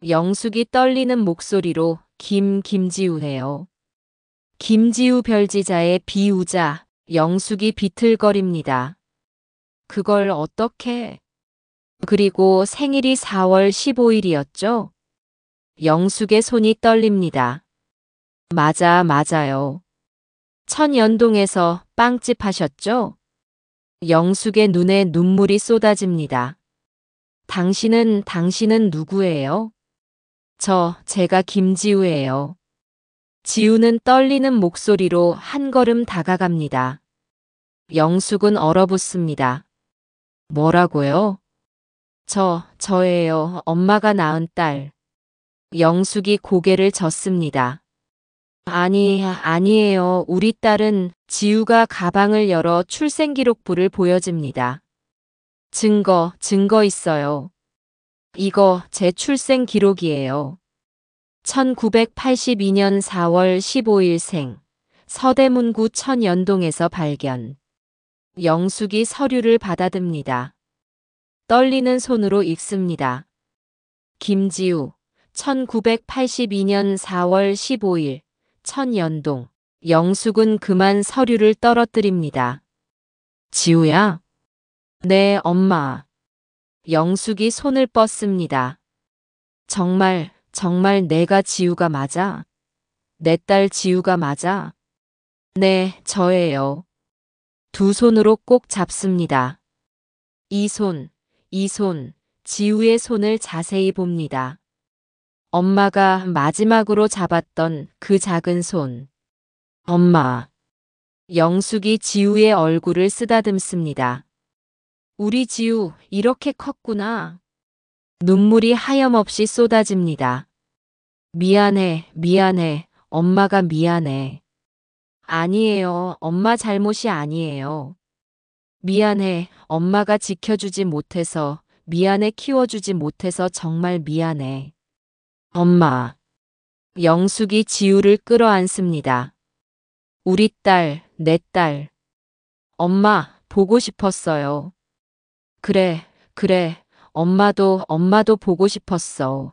영숙이 떨리는 목소리로 김지우해요. 김지우 별지자의 비우자, 영숙이 비틀거립니다. 그걸 어떻게? 그리고 생일이 4월 15일이었죠? 영숙의 손이 떨립니다. 맞아요. 천연동에서 빵집 하셨죠? 영숙의 눈에 눈물이 쏟아집니다. 당신은 누구예요? 제가 김지우예요. 지우는 떨리는 목소리로 한 걸음 다가갑니다. 영숙은 얼어붙습니다. 뭐라고요? 저예요. 엄마가 낳은 딸. 영숙이 고개를 젓습니다. 아니에요. 우리 딸은 지우가 가방을 열어 출생기록부를 보여줍니다. 증거 있어요. 이거 제 출생 기록이에요. 1982년 4월 15일생, 서대문구 천연동에서 발견. 영숙이 서류를 받아듭니다. 떨리는 손으로 읽습니다. 김지우, 1982년 4월 15일, 천연동. 영숙은 그만 서류를 떨어뜨립니다. 지우야? 네, 엄마. 영숙이 손을 뻗습니다. 정말 내가 지우가 맞아? 내 딸 지우가 맞아? 네, 저예요. 두 손으로 꼭 잡습니다. 이 손, 지우의 손을 자세히 봅니다. 엄마가 마지막으로 잡았던 그 작은 손. 엄마. 영숙이 지우의 얼굴을 쓰다듬습니다. 우리 지우 이렇게 컸구나. 눈물이 하염없이 쏟아집니다. 미안해. 엄마가 미안해. 아니에요. 엄마 잘못이 아니에요. 미안해. 엄마가 지켜주지 못해서, 미안해. 키워주지 못해서 정말 미안해. 엄마. 영숙이 지우를 끌어안습니다. 우리 딸, 내 딸. 엄마, 보고 싶었어요. 그래. 엄마도 보고 싶었어.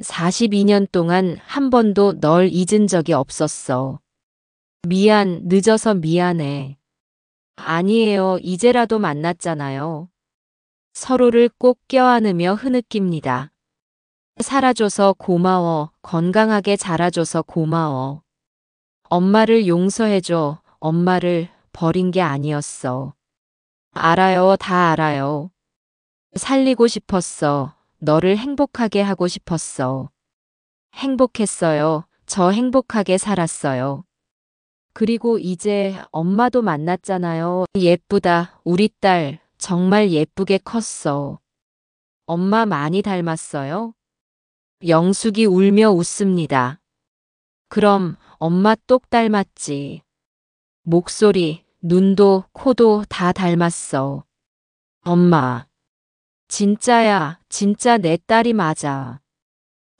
42년 동안 한 번도 널 잊은 적이 없었어. 늦어서 미안해. 아니에요. 이제라도 만났잖아요. 서로를 꼭 껴안으며 흐느낍니다. 살아줘서 고마워. 건강하게 자라줘서 고마워. 엄마를 용서해줘. 엄마를 버린 게 아니었어. 알아요. 다 알아요. 살리고 싶었어. 너를 행복하게 하고 싶었어. 행복했어요. 저 행복하게 살았어요. 그리고 이제 엄마도 만났잖아요. 예쁘다. 우리 딸 정말 예쁘게 컸어. 엄마 많이 닮았어요? 영숙이 울며 웃습니다. 그럼 엄마 똑 닮았지. 목소리, 눈도, 코도 다 닮았어. 엄마. 진짜야. 진짜 내 딸이 맞아.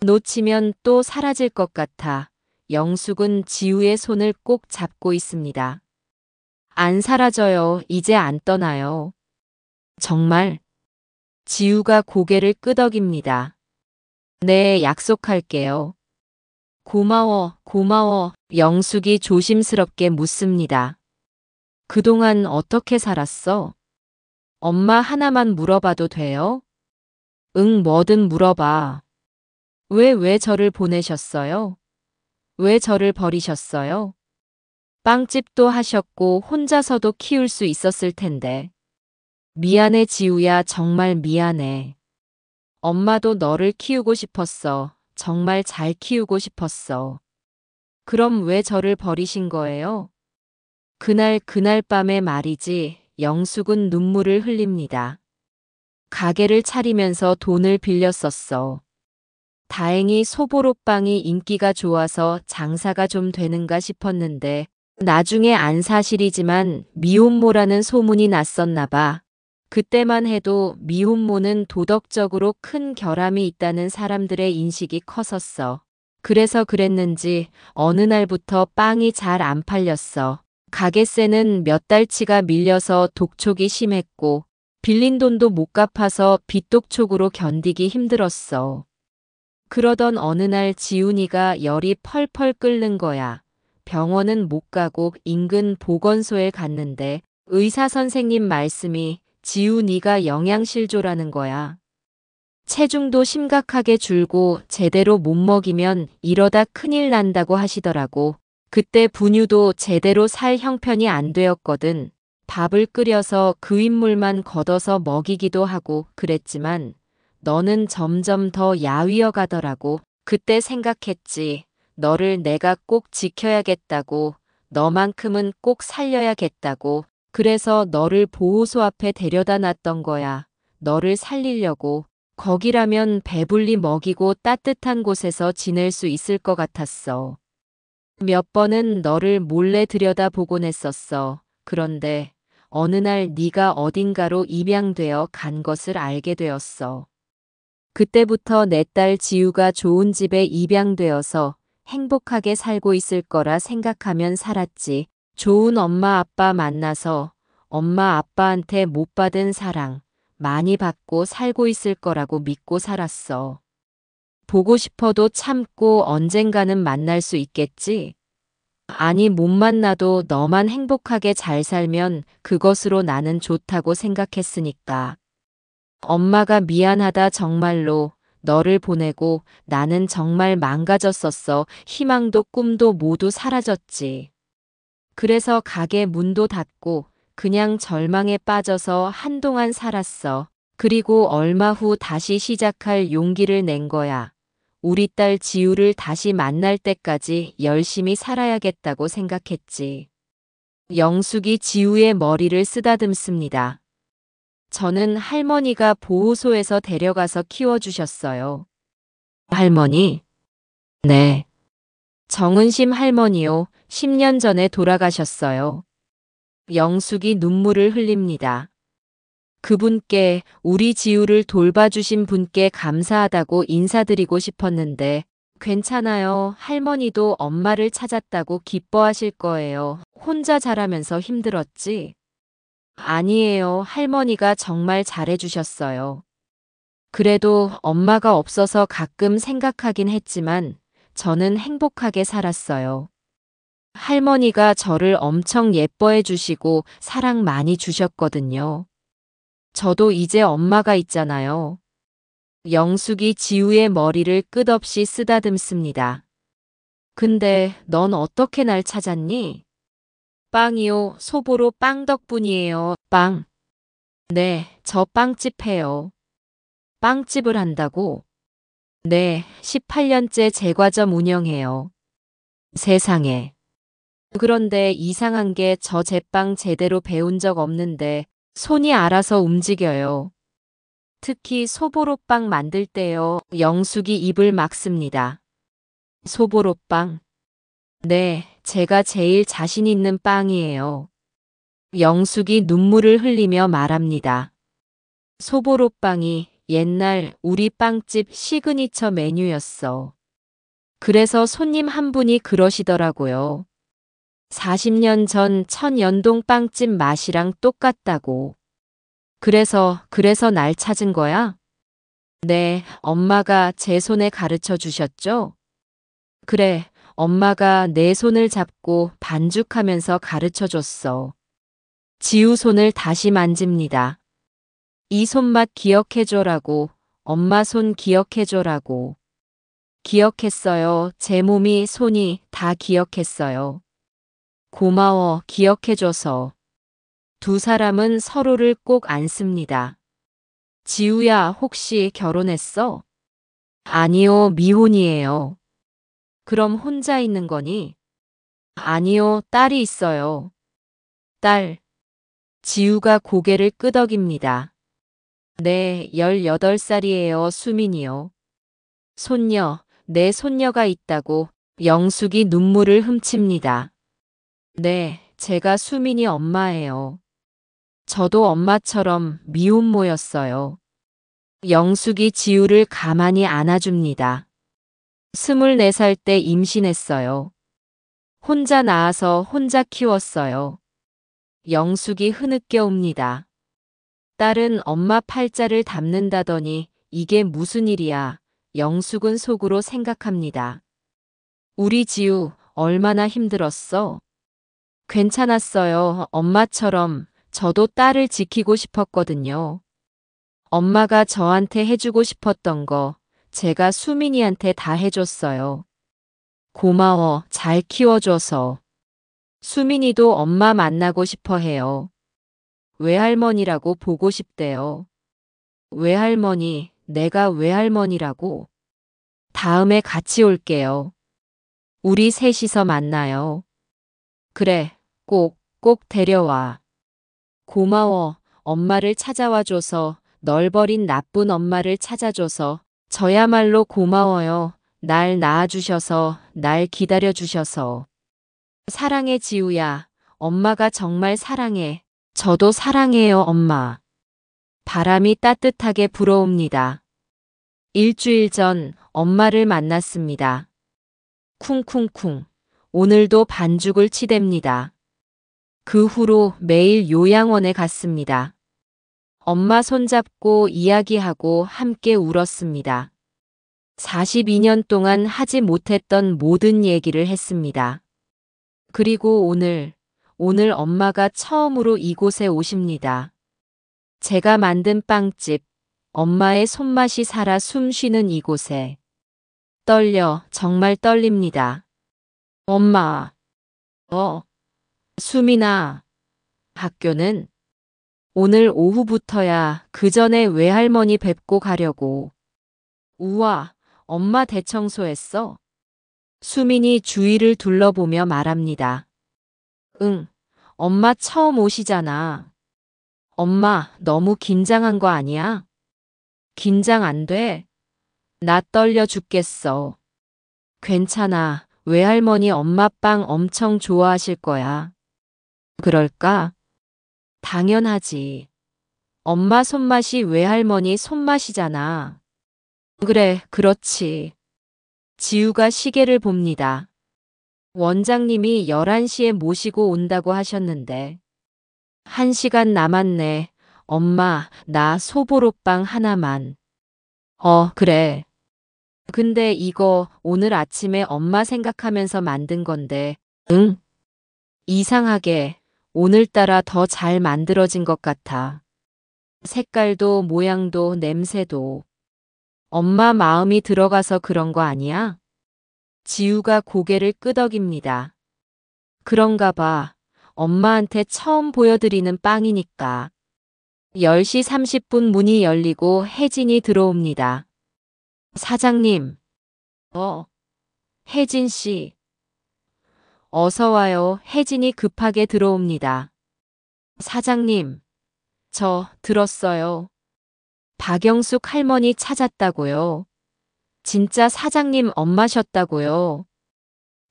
놓치면 또 사라질 것 같아. 영숙은 지우의 손을 꼭 잡고 있습니다. 안 사라져요. 이제 안 떠나요. 정말? 지우가 고개를 끄덕입니다. 네, 약속할게요. 고마워. 영숙이 조심스럽게 묻습니다. 그동안 어떻게 살았어? 엄마 하나만 물어봐도 돼요? 응, 뭐든 물어봐. 왜 저를 보내셨어요? 왜 저를 버리셨어요? 빵집도 하셨고 혼자서도 키울 수 있었을 텐데. 미안해, 지우야. 정말 미안해. 엄마도 너를 키우고 싶었어. 정말 잘 키우고 싶었어. 그럼 왜 저를 버리신 거예요? 그날 밤에 말이지. 영숙은 눈물을 흘립니다. 가게를 차리면서 돈을 빌렸었어. 다행히 소보로빵이 인기가 좋아서 장사가 좀 되는가 싶었는데 나중에 안 사실이지만 미혼모라는 소문이 났었나 봐. 그때만 해도 미혼모는 도덕적으로 큰 결함이 있다는 사람들의 인식이 컸었어. 그래서 그랬는지 어느 날부터 빵이 잘 안 팔렸어. 가게세는 몇 달치가 밀려서 독촉이 심했고 빌린 돈도 못 갚아서 빚독촉으로 견디기 힘들었어. 그러던 어느 날 지훈이가 열이 펄펄 끓는 거야. 병원은 못 가고 인근 보건소에 갔는데 의사 선생님 말씀이 지훈이가 영양실조라는 거야. 체중도 심각하게 줄고 제대로 못 먹이면 이러다 큰일 난다고 하시더라고. 그때 분유도 제대로 살 형편이 안 되었거든. 밥을 끓여서 그 윗물만 걷어서 먹이기도 하고 그랬지만 너는 점점 더 야위어 가더라고. 그때 생각했지. 너를 내가 꼭 지켜야겠다고. 너만큼은 꼭 살려야겠다고. 그래서 너를 보호소 앞에 데려다 놨던 거야. 너를 살리려고. 거기라면 배불리 먹이고 따뜻한 곳에서 지낼 수 있을 것 같았어. 몇 번은 너를 몰래 들여다보곤 했었어. 그런데 어느 날 네가 어딘가로 입양되어 간 것을 알게 되었어. 그때부터 내 딸 지우가 좋은 집에 입양되어서 행복하게 살고 있을 거라 생각하면 살았지. 좋은 엄마 아빠 만나서 엄마 아빠한테 못 받은 사랑 많이 받고 살고 있을 거라고 믿고 살았어. 보고 싶어도 참고 언젠가는 만날 수 있겠지? 아니, 못 만나도 너만 행복하게 잘 살면 그것으로 나는 좋다고 생각했으니까. 엄마가 미안하다 정말로. 너를 보내고 나는 정말 망가졌었어. 희망도 꿈도 모두 사라졌지. 그래서 가게 문도 닫고 그냥 절망에 빠져서 한동안 살았어. 그리고 얼마 후 다시 시작할 용기를 낸 거야. 우리 딸 지우를 다시 만날 때까지 열심히 살아야겠다고 생각했지. 영숙이 지우의 머리를 쓰다듬습니다. 저는 할머니가 보호소에서 데려가서 키워주셨어요. 할머니? 네. 정은심 할머니요. 10년 전에 돌아가셨어요. 영숙이 눈물을 흘립니다. 그분께 우리 지우를 돌봐주신 분께 감사하다고 인사드리고 싶었는데 괜찮아요. 할머니도 엄마를 찾았다고 기뻐하실 거예요. 혼자 자라면서 힘들었지? 아니에요. 할머니가 정말 잘해주셨어요. 그래도 엄마가 없어서 가끔 생각하긴 했지만 저는 행복하게 살았어요. 할머니가 저를 엄청 예뻐해 주시고 사랑 많이 주셨거든요. 저도 이제 엄마가 있잖아요. 영숙이 지우의 머리를 끝없이 쓰다듬습니다. 근데 넌 어떻게 날 찾았니? 빵이요. 소보로 빵 덕분이에요. 빵. 네, 저 빵집 해요. 빵집을 한다고? 네, 18년째 제과점 운영해요. 세상에. 그런데 이상한 게 저 제빵 제대로 배운 적 없는데 손이 알아서 움직여요. 특히 소보로빵 만들 때요. 영숙이 입을 막습니다. 소보로빵? 네, 제가 제일 자신 있는 빵이에요. 영숙이 눈물을 흘리며 말합니다. 소보로빵이 옛날 우리 빵집 시그니처 메뉴였어. 그래서 손님 한 분이 그러시더라고요. 40년 전 천연동 빵집 맛이랑 똑같다고. 그래서 날 찾은 거야? 네, 엄마가 제 손에 가르쳐 주셨죠? 그래, 엄마가 내 손을 잡고 반죽하면서 가르쳐 줬어. 지우 손을 다시 만집니다. 이 손맛 기억해줘라고, 엄마 손 기억해줘라고. 기억했어요. 제 몸이 손이 다 기억했어요. 고마워, 기억해줘서. 두 사람은 서로를 꼭 안습니다. 지우야, 혹시 결혼했어? 아니요, 미혼이에요. 그럼 혼자 있는 거니? 아니요, 딸이 있어요. 딸. 지우가 고개를 끄덕입니다. 네, 18살이에요, 수민이요. 손녀, 내 손녀가 있다고 영숙이 눈물을 훔칩니다. 네, 제가 수민이 엄마예요. 저도 엄마처럼 미혼모였어요. 영숙이 지우를 가만히 안아줍니다. 24살 때 임신했어요. 혼자 낳아서 혼자 키웠어요. 영숙이 흐느껴옵니다. 딸은 엄마 팔자를 담는다더니 이게 무슨 일이야. 영숙은 속으로 생각합니다. 우리 지우 얼마나 힘들었어? 괜찮았어요. 엄마처럼 저도 딸을 지키고 싶었거든요. 엄마가 저한테 해주고 싶었던 거 제가 수민이한테 다 해줬어요. 고마워. 잘 키워줘서. 수민이도 엄마 만나고 싶어 해요. 외할머니라고 보고 싶대요. 외할머니, 내가 외할머니라고? 다음에 같이 올게요. 우리 셋이서 만나요. 그래, 꼭 데려와. 고마워. 엄마를 찾아와줘서, 널 버린 나쁜 엄마를 찾아줘서, 저야말로 고마워요. 날 낳아주셔서, 날 기다려주셔서. 사랑해, 지우야. 엄마가 정말 사랑해. 저도 사랑해요, 엄마. 바람이 따뜻하게 불어옵니다. 일주일 전 엄마를 만났습니다. 쿵쿵쿵. 오늘도 반죽을 치댑니다. 그 후로 매일 요양원에 갔습니다. 엄마 손잡고 이야기하고 함께 울었습니다. 42년 동안 하지 못했던 모든 얘기를 했습니다. 그리고 오늘 엄마가 처음으로 이곳에 오십니다. 제가 만든 빵집, 엄마의 손맛이 살아 숨쉬는 이곳에. 정말 떨립니다. 엄마. 수민아. 학교는? 오늘 오후부터야. 그 전에 외할머니 뵙고 가려고. 우와, 엄마 대청소했어? 수민이 주위를 둘러보며 말합니다. 응, 엄마 처음 오시잖아. 엄마, 너무 긴장한 거 아니야? 긴장 안 돼? 나 떨려 죽겠어. 괜찮아. 외할머니 엄마 빵 엄청 좋아하실 거야. 그럴까? 당연하지. 엄마 손맛이 외할머니 손맛이잖아. 그래, 그렇지. 지우가 시계를 봅니다. 원장님이 11시에 모시고 온다고 하셨는데. 1시간 남았네. 엄마, 나 소보로빵 하나만. 그래. 근데 이거 오늘 아침에 엄마 생각하면서 만든 건데. 응? 이상하게 오늘따라 더 잘 만들어진 것 같아. 색깔도 모양도 냄새도. 엄마 마음이 들어가서 그런 거 아니야? 지우가 고개를 끄덕입니다. 그런가 봐. 엄마한테 처음 보여드리는 빵이니까. 10시 30분 문이 열리고 혜진이 들어옵니다. 사장님. 혜진 씨. 어서 와요. 혜진이 급하게 들어옵니다. 사장님. 저 들었어요. 박영숙 할머니 찾았다고요. 진짜 사장님 엄마셨다고요.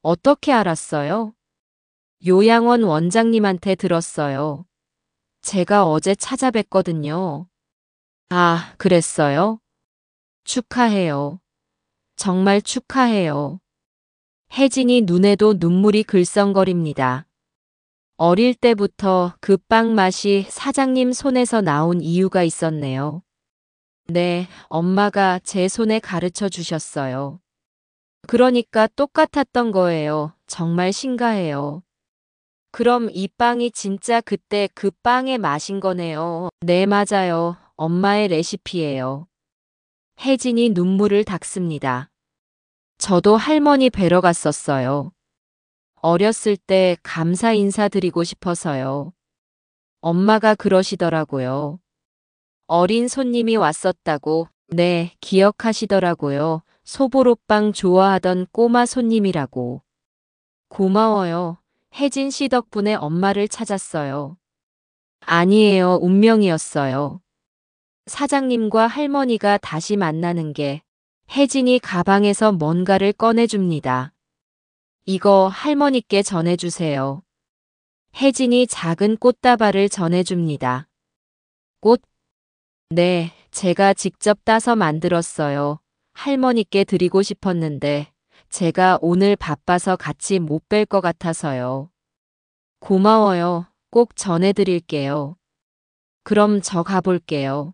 어떻게 알았어요? 요양원 원장님한테 들었어요. 제가 어제 찾아뵀거든요. 아, 그랬어요? 축하해요. 정말 축하해요. 혜진이 눈에도 눈물이 글썽거립니다. 어릴 때부터 그 빵 맛이 사장님 손에서 나온 이유가 있었네요. 네, 엄마가 제 손에 가르쳐 주셨어요. 그러니까 똑같았던 거예요. 정말 신기해요. 그럼 이 빵이 진짜 그때 그 빵의 맛인 거네요. 네, 맞아요. 엄마의 레시피예요. 혜진이 눈물을 닦습니다. 저도 할머니 뵈러 갔었어요. 어렸을 때 감사 인사드리고 싶어서요. 엄마가 그러시더라고요. 어린 손님이 왔었다고. 네, 기억하시더라고요. 소보로빵 좋아하던 꼬마 손님이라고. 고마워요. 혜진 씨 덕분에 엄마를 찾았어요. 아니에요. 운명이었어요. 사장님과 할머니가 다시 만나는 게 혜진이 가방에서 뭔가를 꺼내줍니다. 이거 할머니께 전해주세요. 혜진이 작은 꽃다발을 전해줍니다. 꽃? 네, 제가 직접 따서 만들었어요. 할머니께 드리고 싶었는데 제가 오늘 바빠서 같이 못 뵐 것 같아서요. 고마워요. 꼭 전해드릴게요. 그럼 저 가볼게요.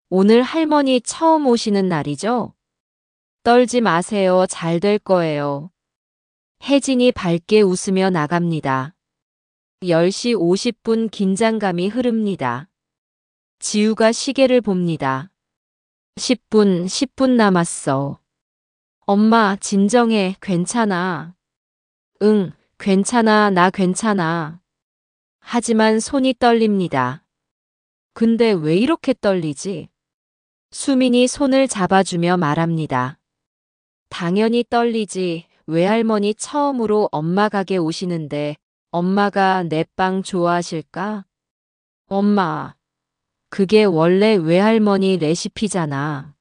오늘 할머니 처음 오시는 날이죠? 떨지 마세요. 잘 될 거예요. 혜진이 밝게 웃으며 나갑니다. 10시 50분 긴장감이 흐릅니다. 지우가 시계를 봅니다. 10분 남았어. 엄마, 진정해. 괜찮아. 응, 괜찮아. 나 괜찮아. 하지만 손이 떨립니다. 근데 왜 이렇게 떨리지? 수민이 손을 잡아주며 말합니다. 당연히 떨리지. 외할머니 처음으로 엄마 가게 오시는데 엄마가 내 빵 좋아하실까? 엄마, 그게 원래 외할머니 레시피잖아.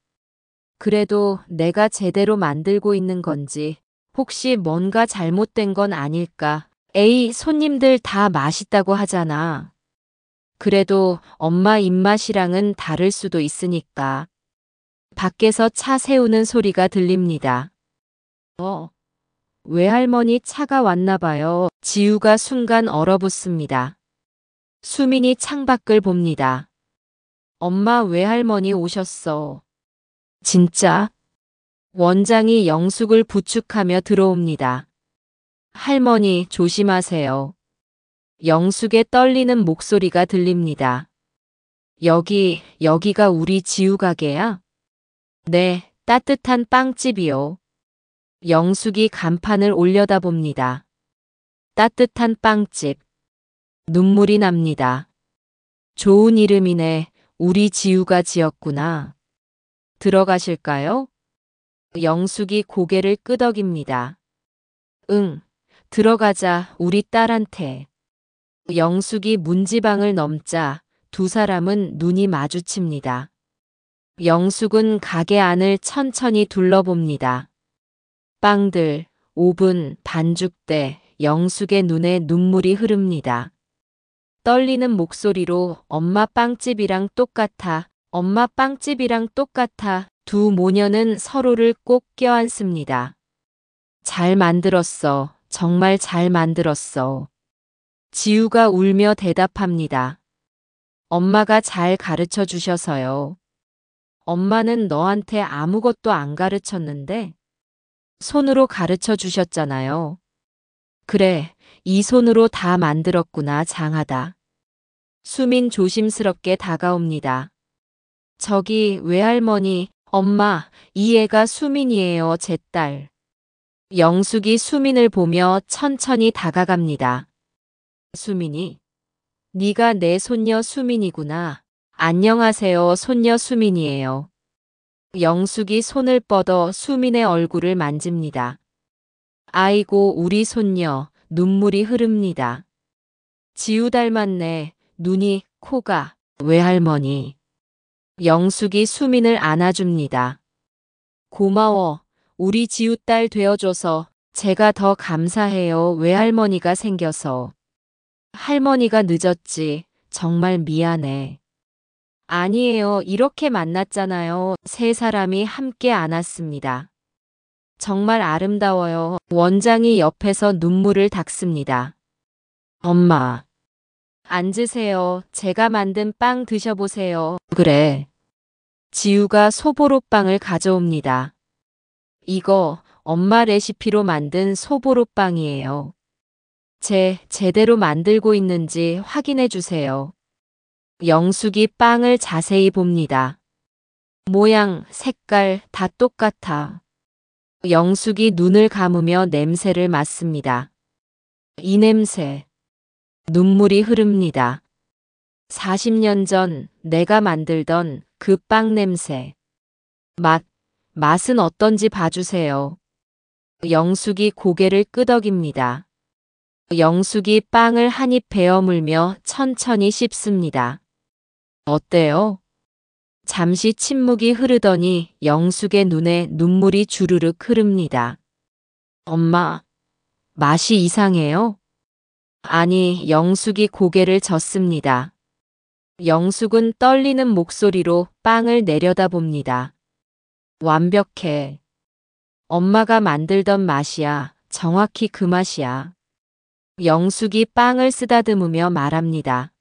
그래도 내가 제대로 만들고 있는 건지 혹시 뭔가 잘못된 건 아닐까? 에이, 손님들 다 맛있다고 하잖아. 그래도 엄마 입맛이랑은 다를 수도 있으니까. 밖에서 차 세우는 소리가 들립니다. 외할머니 차가 왔나 봐요. 지우가 순간 얼어붙습니다. 수민이 창밖을 봅니다. 엄마, 외할머니 오셨어. 진짜? 원장이 영숙을 부축하며 들어옵니다. 할머니, 조심하세요. 영숙의 떨리는 목소리가 들립니다. 여기가 우리 지우 가게야? 네, 따뜻한 빵집이요. 영숙이 간판을 올려다봅니다. 따뜻한 빵집. 눈물이 납니다. 좋은 이름이네. 우리 지우가 지었구나. 들어가실까요? 영숙이 고개를 끄덕입니다. 응, 들어가자. 우리 딸한테. 영숙이 문지방을 넘자 두 사람은 눈이 마주칩니다. 영숙은 가게 안을 천천히 둘러봅니다. 빵들, 오븐, 반죽대, 영숙의 눈에 눈물이 흐릅니다. 떨리는 목소리로 엄마 빵집이랑 똑같아, 엄마 빵집이랑 똑같아. 두 모녀는 서로를 꼭 껴안습니다. 잘 만들었어. 정말 잘 만들었어. 지우가 울며 대답합니다. 엄마가 잘 가르쳐 주셔서요. 엄마는 너한테 아무것도 안 가르쳤는데 손으로 가르쳐 주셨잖아요. 그래, 이 손으로 다 만들었구나. 장하다. 수민 조심스럽게 다가옵니다. 저기 외할머니, 엄마, 이 애가 수민이에요. 제 딸. 영숙이 수민을 보며 천천히 다가갑니다. 수민이? 네가 내 손녀 수민이구나. 안녕하세요. 손녀 수민이에요. 영숙이 손을 뻗어 수민의 얼굴을 만집니다. 아이고, 우리 손녀. 눈물이 흐릅니다. 지우 닮았네. 눈이, 코가. 외할머니. 영숙이 수민을 안아줍니다. 고마워. 우리 지우 딸 되어줘서 제가 더 감사해요. 외할머니가 생겨서. 할머니가 늦었지. 정말 미안해. 아니에요. 이렇게 만났잖아요. 세 사람이 함께 안았습니다. 정말 아름다워요. 원장이 옆에서 눈물을 닦습니다. 엄마. 앉으세요. 제가 만든 빵 드셔보세요. 그래. 지우가 소보로빵을 가져옵니다. 이거 엄마 레시피로 만든 소보로빵이에요. 제대로 만들고 있는지 확인해 주세요. 영숙이 빵을 자세히 봅니다. 모양, 색깔 다 똑같아. 영숙이 눈을 감으며 냄새를 맡습니다. 이 냄새. 눈물이 흐릅니다. 40년 전 내가 만들던 그 빵 냄새. 맛은 어떤지 봐주세요. 영숙이 고개를 끄덕입니다. 영숙이 빵을 한 입 베어 물며 천천히 씹습니다. 어때요? 잠시 침묵이 흐르더니 영숙의 눈에 눈물이 주르륵 흐릅니다. 엄마, 맛이 이상해요? 아니, 영숙이 고개를 젓습니다. 영숙은 떨리는 목소리로 빵을 내려다봅니다. 완벽해. 엄마가 만들던 맛이야. 정확히 그 맛이야. 영숙이 빵을 쓰다듬으며 말합니다.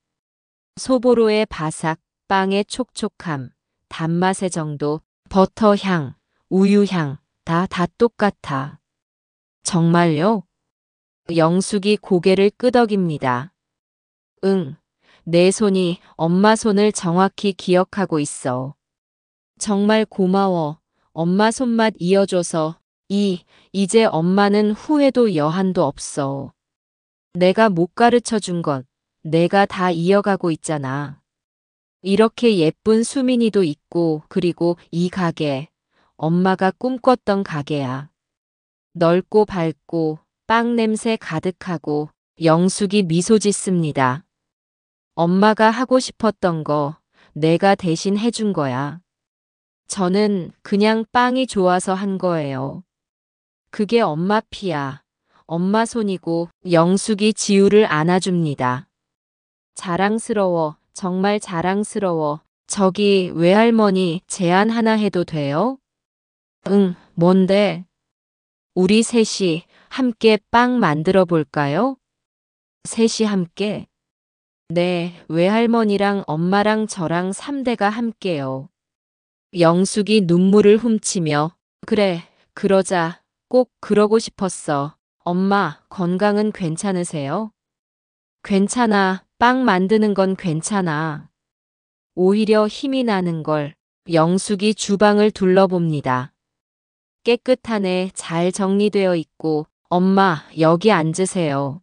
소보로의 바삭, 빵의 촉촉함, 단맛의 정도, 버터 향, 우유 향, 다 똑같아. 정말요? 영숙이 고개를 끄덕입니다. 응, 내 손이 엄마 손을 정확히 기억하고 있어. 정말 고마워. 엄마 손맛 이어줘서. 이제 엄마는 후회도 여한도 없어. 내가 못 가르쳐 준 것, 내가 다 이어가고 있잖아. 이렇게 예쁜 수민이도 있고, 그리고 이 가게, 엄마가 꿈꿨던 가게야. 넓고 밝고, 빵 냄새 가득하고, 영숙이 미소 짓습니다. 엄마가 하고 싶었던 거, 내가 대신 해준 거야. 저는 그냥 빵이 좋아서 한 거예요. 그게 엄마 피야. 엄마 손이고 영숙이 지우를 안아줍니다. 자랑스러워. 정말 자랑스러워. 저기 외할머니 제안 하나 해도 돼요? 응, 뭔데? 우리 셋이 함께 빵 만들어 볼까요? 셋이 함께? 네, 외할머니랑 엄마랑 저랑 3대가 함께요. 영숙이 눈물을 훔치며 그래, 그러자. 꼭 그러고 싶었어. 엄마, 건강은 괜찮으세요? 괜찮아. 빵 만드는 건 괜찮아. 오히려 힘이 나는 걸. 영숙이 주방을 둘러봅니다. 깨끗하네. 잘 정리되어 있고. 엄마, 여기 앉으세요.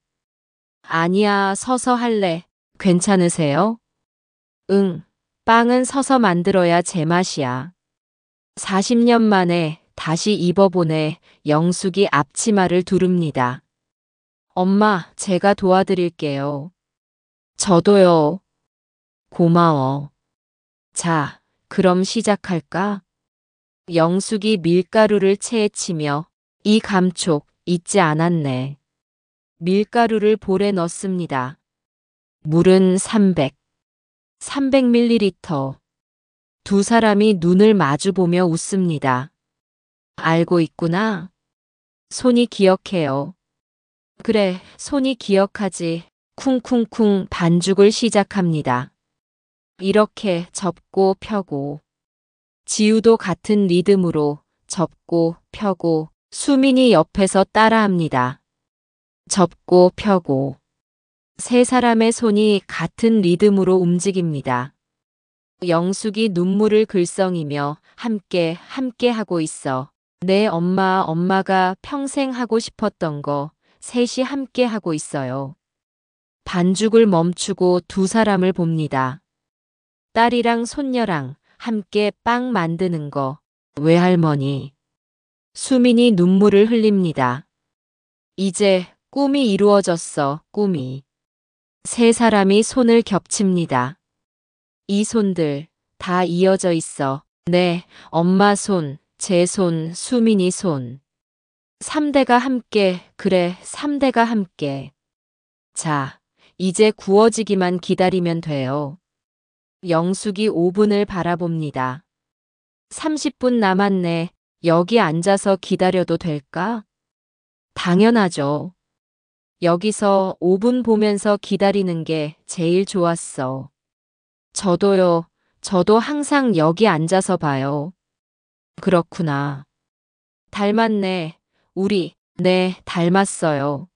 아니야, 서서 할래. 괜찮으세요? 응, 빵은 서서 만들어야 제맛이야. 40년 만에 다시 입어보네. 영숙이 앞치마를 두릅니다. 엄마, 제가 도와드릴게요. 저도요. 고마워. 자, 그럼 시작할까? 영숙이 밀가루를 체에 치며 이 감촉 잊지 않았네. 밀가루를 볼에 넣습니다. 물은 300ml. 두 사람이 눈을 마주보며 웃습니다. 알고 있구나. 손이 기억해요. 그래, 손이 기억하지. 쿵쿵쿵 반죽을 시작합니다. 이렇게 접고 펴고. 지우도 같은 리듬으로 접고 펴고. 수민이 옆에서 따라합니다. 접고 펴고. 세 사람의 손이 같은 리듬으로 움직입니다. 영숙이 눈물을 글썽이며 함께 하고 있어. 내 엄마가 평생 하고 싶었던 거 셋이 함께 하고 있어요. 반죽을 멈추고 두 사람을 봅니다. 딸이랑 손녀랑 함께 빵 만드는 거. 외할머니. 수민이 눈물을 흘립니다. 이제 꿈이 이루어졌어, 꿈이. 세 사람이 손을 겹칩니다. 이 손들 다 이어져 있어. 네, 엄마 손, 제 손, 수민이 손. 3대가 함께, 그래, 3대가 함께. 자, 이제 구워지기만 기다리면 돼요. 영숙이 오븐을 바라봅니다. 30분 남았네. 여기 앉아서 기다려도 될까? 당연하죠. 여기서 오븐 보면서 기다리는 게 제일 좋았어. 저도요. 저도 항상 여기 앉아서 봐요. 그렇구나. 닮았네. 우리, 네, 닮았어요.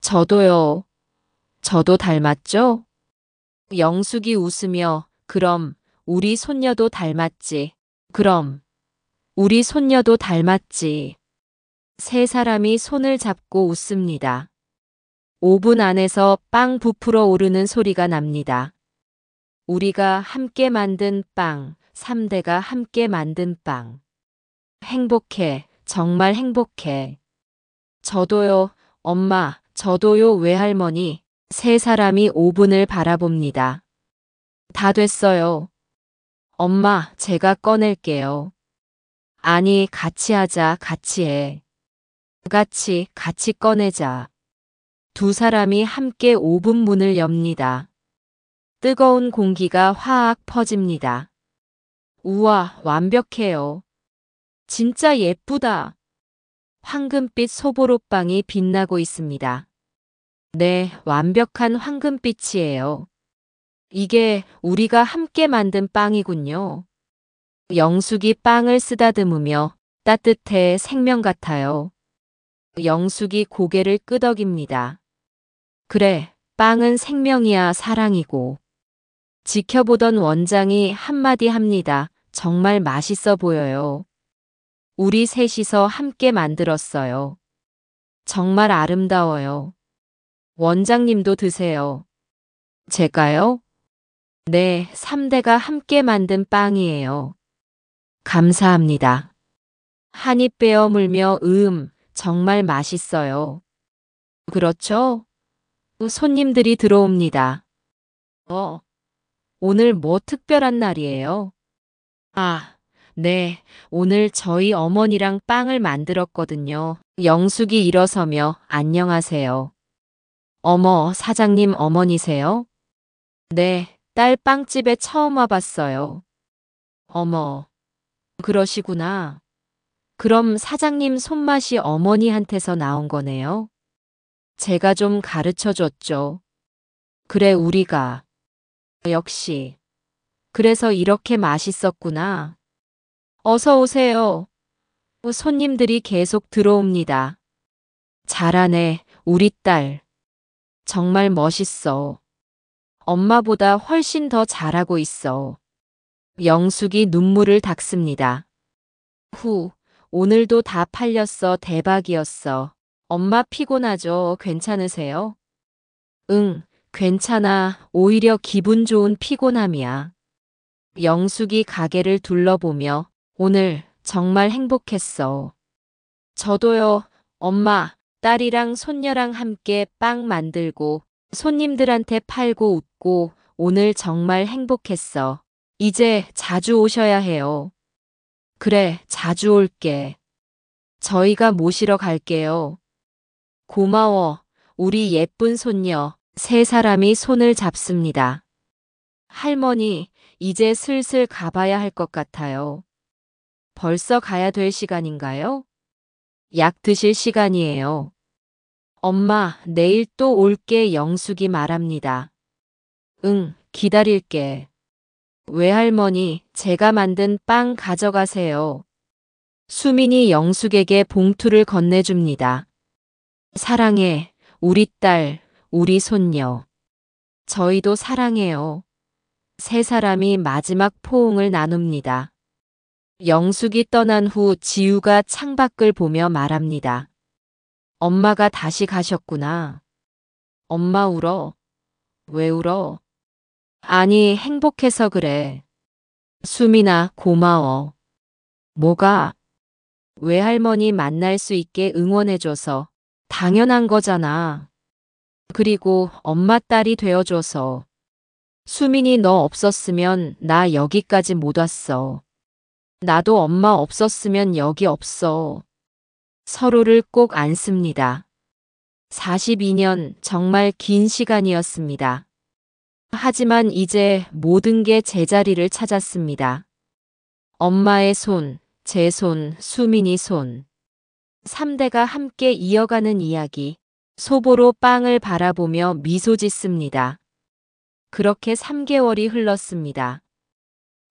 저도요. 저도 닮았죠? 영숙이 웃으며, 그럼, 우리 손녀도 닮았지. 그럼, 우리 손녀도 닮았지. 세 사람이 손을 잡고 웃습니다. 오븐 안에서 빵 부풀어 오르는 소리가 납니다. 우리가 함께 만든 빵, 3대가 함께 만든 빵. 행복해, 정말 행복해. 저도요, 엄마, 저도요, 외할머니. 세 사람이 오븐을 바라봅니다. 다 됐어요. 엄마, 제가 꺼낼게요. 아니, 같이 하자, 같이 해. 같이 꺼내자. 두 사람이 함께 오븐 문을 엽니다. 뜨거운 공기가 화악 퍼집니다. 우와, 완벽해요. 진짜 예쁘다. 황금빛 소보로빵이 빛나고 있습니다. 네, 완벽한 황금빛이에요. 이게 우리가 함께 만든 빵이군요. 영숙이 빵을 쓰다듬으며 따뜻해 생명 같아요. 영숙이 고개를 끄덕입니다. 그래, 빵은 생명이야 사랑이고. 지켜보던 원장이 한마디 합니다. 정말 맛있어 보여요. 우리 셋이서 함께 만들었어요. 정말 아름다워요. 원장님도 드세요. 제가요? 네, 3대가 함께 만든 빵이에요. 감사합니다. 한 입 베어 물며 정말 맛있어요. 그렇죠? 손님들이 들어옵니다. 오늘 뭐 특별한 날이에요? 아, 네, 오늘 저희 어머니랑 빵을 만들었거든요. 영숙이 일어서며 안녕하세요. 어머, 사장님 어머니세요? 네, 딸 빵집에 처음 와봤어요. 어머, 그러시구나. 그럼 사장님 손맛이 어머니한테서 나온 거네요? 제가 좀 가르쳐 줬죠. 그래, 우리가. 역시. 그래서 이렇게 맛있었구나. 어서 오세요. 손님들이 계속 들어옵니다. 잘하네, 우리 딸. 정말 멋있어. 엄마보다 훨씬 더 잘하고 있어. 영숙이 눈물을 닦습니다. 오늘도 다 팔렸어. 대박이었어. 엄마 피곤하죠? 괜찮으세요? 응, 괜찮아. 오히려 기분 좋은 피곤함이야. 영숙이 가게를 둘러보며 오늘 정말 행복했어. 저도요. 엄마, 딸이랑 손녀랑 함께 빵 만들고 손님들한테 팔고 웃고 오늘 정말 행복했어. 이제 자주 오셔야 해요. 그래, 자주 올게. 저희가 모시러 갈게요. 고마워. 우리 예쁜 손녀. 세 사람이 손을 잡습니다. 할머니, 이제 슬슬 가봐야 할 것 같아요. 벌써 가야 될 시간인가요? 약 드실 시간이에요. 엄마, 내일 또 올게. 영숙이 말합니다. 응, 기다릴게. 외할머니, 제가 만든 빵 가져가세요. 수민이 영숙에게 봉투를 건네줍니다. 사랑해, 우리 딸, 우리 손녀. 저희도 사랑해요. 세 사람이 마지막 포옹을 나눕니다. 영숙이 떠난 후 지우가 창밖을 보며 말합니다. 엄마가 다시 가셨구나. 엄마 울어. 왜 울어? 아니, 행복해서 그래. 수민아, 고마워. 뭐가? 외할머니 만날 수 있게 응원해줘서 당연한 거잖아. 그리고 엄마 딸이 되어줘서. 수민이 너 없었으면 나 여기까지 못 왔어. 나도 엄마 없었으면 여기 없어. 서로를 꼭 안습니다. 42년 정말 긴 시간이었습니다. 하지만 이제 모든 게 제자리를 찾았습니다. 엄마의 손, 제 손, 수민이 손. 3대가 함께 이어가는 이야기. 소보로 빵을 바라보며 미소 짓습니다. 그렇게 3개월이 흘렀습니다.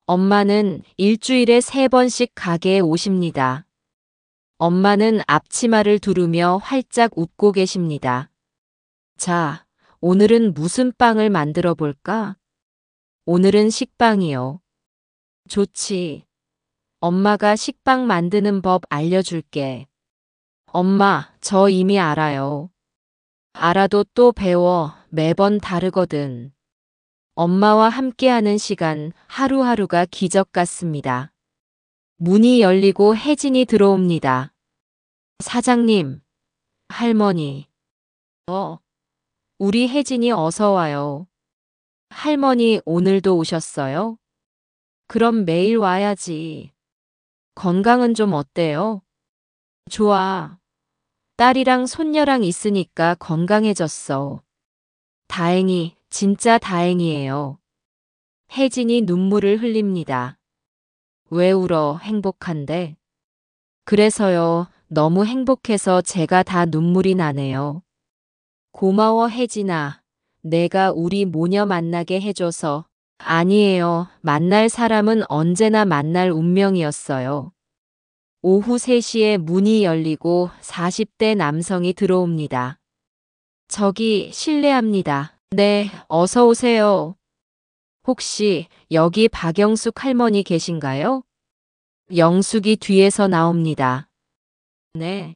엄마는 일주일에 3번씩 가게에 오십니다. 엄마는 앞치마를 두르며 활짝 웃고 계십니다. 자, 오늘은 무슨 빵을 만들어 볼까? 오늘은 식빵이요. 좋지. 엄마가 식빵 만드는 법 알려줄게. 엄마, 저 이미 알아요. 알아도 또 배워. 매번 다르거든. 엄마와 함께하는 시간 하루하루가 기적 같습니다. 문이 열리고 혜진이 들어옵니다. 사장님, 할머니. 우리 혜진이 어서 와요. 할머니 오늘도 오셨어요? 그럼 매일 와야지. 건강은 좀 어때요? 좋아. 딸이랑 손녀랑 있으니까 건강해졌어. 다행히, 진짜 다행이에요. 혜진이 눈물을 흘립니다. 왜 울어? 행복한데? 그래서요. 너무 행복해서 제가 다 눈물이 나네요. 고마워, 혜진아. 내가 우리 모녀 만나게 해줘서. 아니에요. 만날 사람은 언제나 만날 운명이었어요. 오후 3시에 문이 열리고 40대 남성이 들어옵니다. 저기 실례합니다. 네, 어서 오세요. 혹시 여기 박영숙 할머니 계신가요? 영숙이 뒤에서 나옵니다. 네,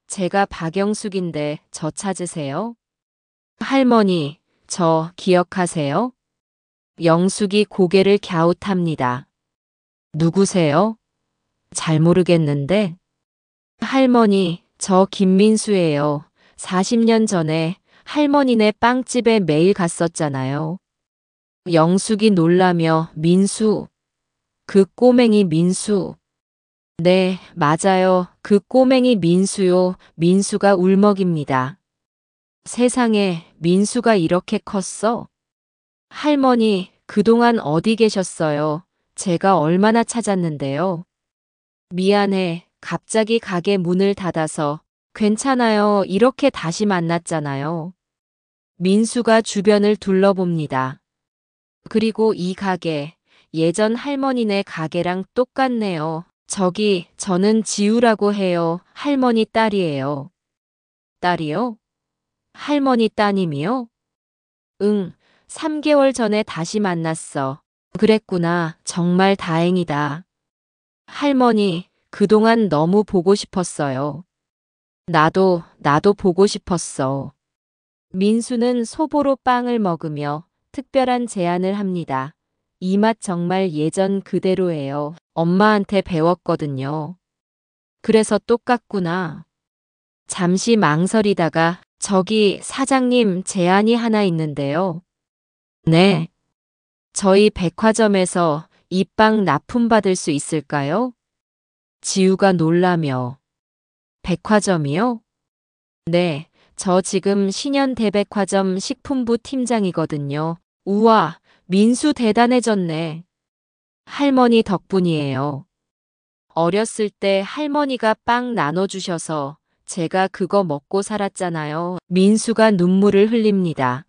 제가 박영숙인데 저 찾으세요? 할머니, 저 기억하세요? 영숙이 고개를 갸웃합니다. 누구세요? 잘 모르겠는데. 할머니, 저 김민수예요. 40년 전에 할머니네 빵집에 매일 갔었잖아요. 영숙이 놀라며 민수, 그 꼬맹이 민수. 네, 맞아요. 그 꼬맹이 민수요. 민수가 울먹입니다. 세상에, 민수가 이렇게 컸어? 할머니, 그동안 어디 계셨어요? 제가 얼마나 찾았는데요. 미안해. 갑자기 가게 문을 닫아서. 괜찮아요. 이렇게 다시 만났잖아요. 민수가 주변을 둘러봅니다. 그리고 이 가게, 예전 할머니네 가게랑 똑같네요. 저기, 저는 지우라고 해요. 할머니 딸이에요. 딸이요? 할머니 따님이요? 응, 3개월 전에 다시 만났어. 그랬구나. 정말 다행이다. 할머니, 그동안 너무 보고 싶었어요. 나도 보고 싶었어. 민수는 소보로 빵을 먹으며 특별한 제안을 합니다. 이 맛 정말 예전 그대로예요. 엄마한테 배웠거든요. 그래서 똑같구나. 잠시 망설이다가 저기 사장님 제안이 하나 있는데요. 네. 저희 백화점에서 이 빵 납품받을 수 있을까요? 지우가 놀라며. 백화점이요? 네, 저 지금 신현대백화점 식품부 팀장이거든요. 우와, 민수 대단해졌네. 할머니 덕분이에요. 어렸을 때 할머니가 빵 나눠주셔서 제가 그거 먹고 살았잖아요. 민수가 눈물을 흘립니다.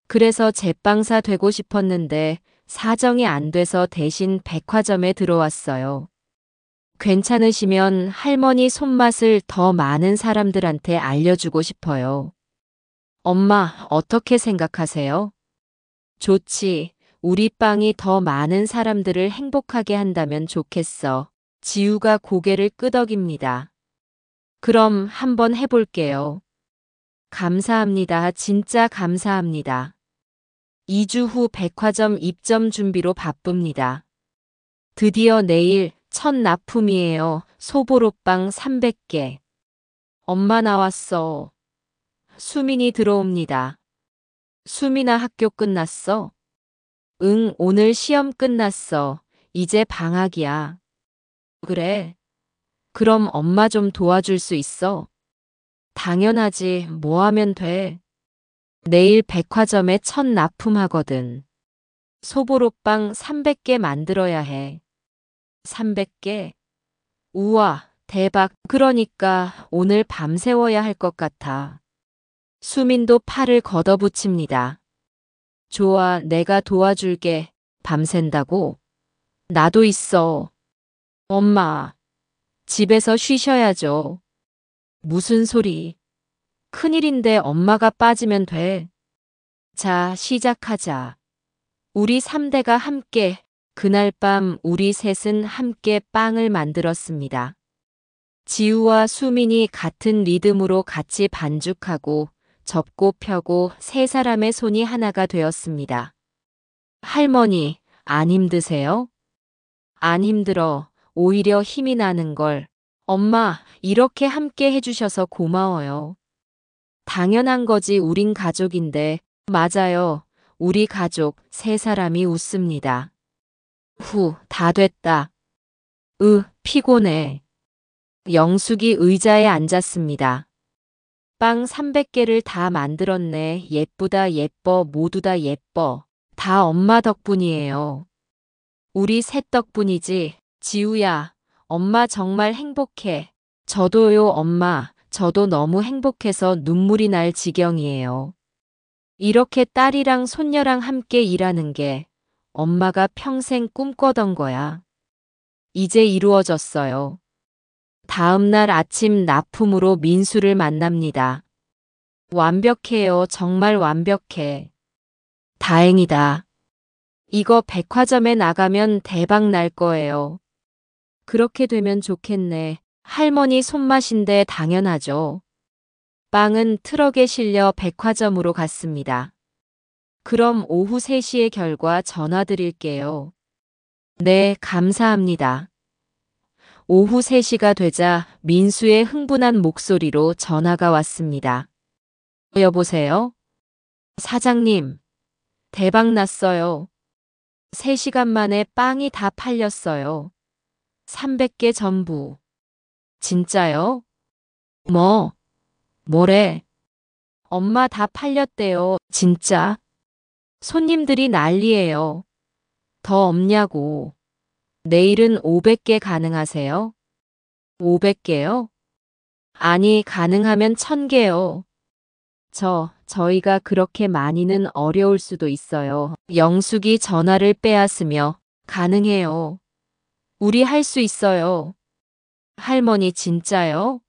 그래서 제빵사 되고 싶었는데 사정이 안 돼서 대신 백화점에 들어왔어요. 괜찮으시면 할머니 손맛을 더 많은 사람들한테 알려주고 싶어요. 엄마, 어떻게 생각하세요? 좋지. 우리 빵이 더 많은 사람들을 행복하게 한다면 좋겠어. 지우가 고개를 끄덕입니다. 그럼 한번 해볼게요. 감사합니다. 진짜 감사합니다. 2주 후 백화점 입점 준비로 바쁩니다. 드디어 내일 첫 납품이에요. 소보로빵 300개. 엄마 나왔어. 수민이 들어옵니다. 수민아 학교 끝났어? 응, 오늘 시험 끝났어. 이제 방학이야. 그래. 그럼 엄마 좀 도와줄 수 있어? 당연하지. 뭐 하면 돼? 내일 백화점에 첫 납품하거든. 소보로빵 300개 만들어야 해. 300개? 우와, 대박. 그러니까 오늘 밤새워야 할 것 같아. 수민도 팔을 걷어붙입니다. 좋아, 내가 도와줄게. 밤샌다고? 나도 있어. 엄마, 집에서 쉬셔야죠. 무슨 소리? 큰일인데 엄마가 빠지면 돼. 자, 시작하자. 우리 3대가 함께, 그날 밤 우리 셋은 함께 빵을 만들었습니다. 지우와 수민이 같은 리듬으로 같이 반죽하고 접고 펴고 세 사람의 손이 하나가 되었습니다. 할머니, 안 힘드세요? 안 힘들어. 오히려 힘이 나는 걸. 엄마, 이렇게 함께 해주셔서 고마워요. 당연한 거지, 우린 가족인데. 맞아요. 우리 가족 세 사람이 웃습니다. 다 됐다. 피곤해. 영숙이 의자에 앉았습니다. 빵 300개를 다 만들었네. 예쁘다 예뻐. 모두 다 예뻐. 다 엄마 덕분이에요. 우리 셋 덕분이지. 지우야, 엄마 정말 행복해. 저도요, 엄마. 저도 너무 행복해서 눈물이 날 지경이에요. 이렇게 딸이랑 손녀랑 함께 일하는 게 엄마가 평생 꿈꿔던 거야. 이제 이루어졌어요. 다음 날 아침 납품으로 민수를 만납니다. 완벽해요. 정말 완벽해. 다행이다. 이거 백화점에 나가면 대박 날 거예요. 그렇게 되면 좋겠네. 할머니 손맛인데 당연하죠. 빵은 트럭에 실려 백화점으로 갔습니다. 그럼 오후 3시에 결과 전화 드릴게요. 네, 감사합니다. 오후 3시가 되자 민수의 흥분한 목소리로 전화가 왔습니다. 여보세요? 사장님, 대박 났어요. 3시간 만에 빵이 다 팔렸어요. 300개 전부. 진짜요? 뭐래? 엄마 다 팔렸대요. 진짜? 손님들이 난리예요. 더 없냐고. 내일은 500개 가능하세요? 500개요? 아니, 가능하면 1000개요. 저희가 그렇게 많이는 어려울 수도 있어요. 영숙이 전화를 빼앗으며 가능해요. 우리 할 수 있어요. 할머니 진짜요?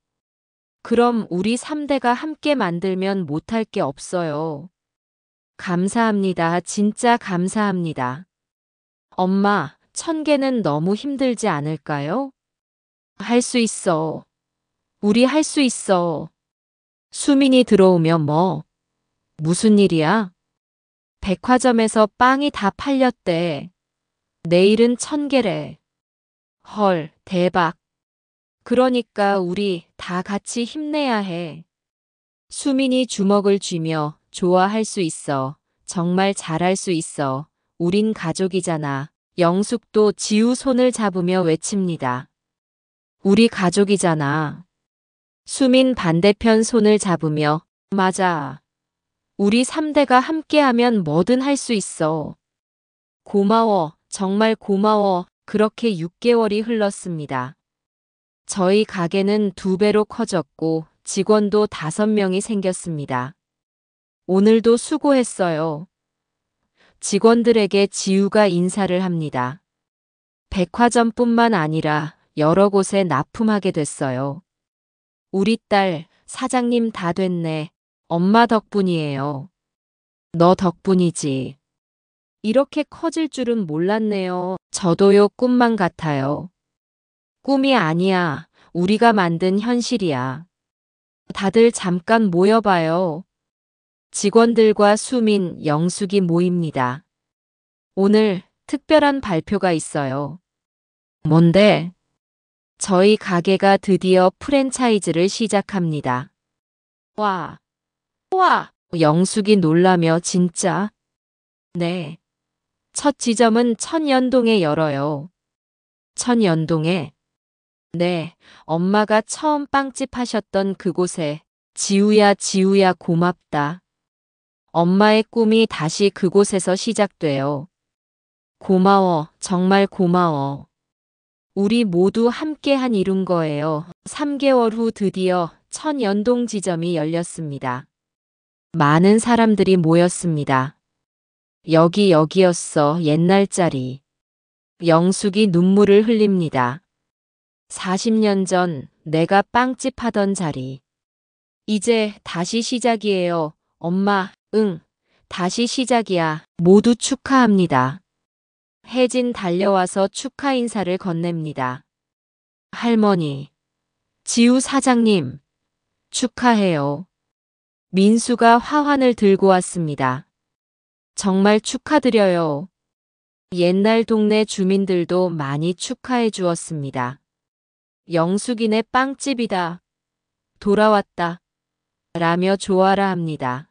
그럼 우리 3대가 함께 만들면 못할 게 없어요. 감사합니다. 진짜 감사합니다. 엄마, 1000개는 너무 힘들지 않을까요? 할 수 있어. 우리 할 수 있어. 수민이 들어오면 무슨 일이야? 백화점에서 빵이 다 팔렸대. 내일은 1000개래. 헐, 대박. 그러니까 우리 다 같이 힘내야 해. 수민이 주먹을 쥐며 좋아할 수 있어. 정말 잘할 수 있어. 우린 가족이잖아. 영숙도 지우 손을 잡으며 외칩니다. 우리 가족이잖아. 수민 반대편 손을 잡으며 맞아. 우리 3대가 함께하면 뭐든 할 수 있어. 고마워. 정말 고마워. 그렇게 6개월이 흘렀습니다. 저희 가게는 2배로 커졌고 직원도 5명이 생겼습니다. 오늘도 수고했어요. 직원들에게 지우가 인사를 합니다. 백화점뿐만 아니라 여러 곳에 납품하게 됐어요. 우리 딸, 사장님 다 됐네. 엄마 덕분이에요. 너 덕분이지. 이렇게 커질 줄은 몰랐네요. 저도요, 꿈만 같아요. 꿈이 아니야. 우리가 만든 현실이야. 다들 잠깐 모여봐요. 직원들과 수민, 영숙이 모입니다. 오늘 특별한 발표가 있어요. 뭔데? 저희 가게가 드디어 프랜차이즈를 시작합니다. 와, 영숙이 놀라며 진짜? 네. 첫 지점은 천연동에 열어요. 천연동에? 네, 엄마가 처음 빵집 하셨던 그곳에. 지우야, 지우야, 고맙다. 엄마의 꿈이 다시 그곳에서 시작돼요. 고마워, 정말 고마워. 우리 모두 함께한 이룬 거예요. 3개월 후 드디어 천연동 지점이 열렸습니다. 많은 사람들이 모였습니다. 여기였어, 옛날 자리. 영숙이 눈물을 흘립니다. 40년 전 내가 빵집 하던 자리. 이제 다시 시작이에요. 엄마, 응, 다시 시작이야. 모두 축하합니다. 혜진 달려와서 축하 인사를 건넵니다. 할머니, 지우 사장님, 축하해요. 민수가 화환을 들고 왔습니다. 정말 축하드려요. 옛날 동네 주민들도 많이 축하해 주었습니다. 영숙이네 빵집이다. 돌아왔다. 라며 좋아라 합니다.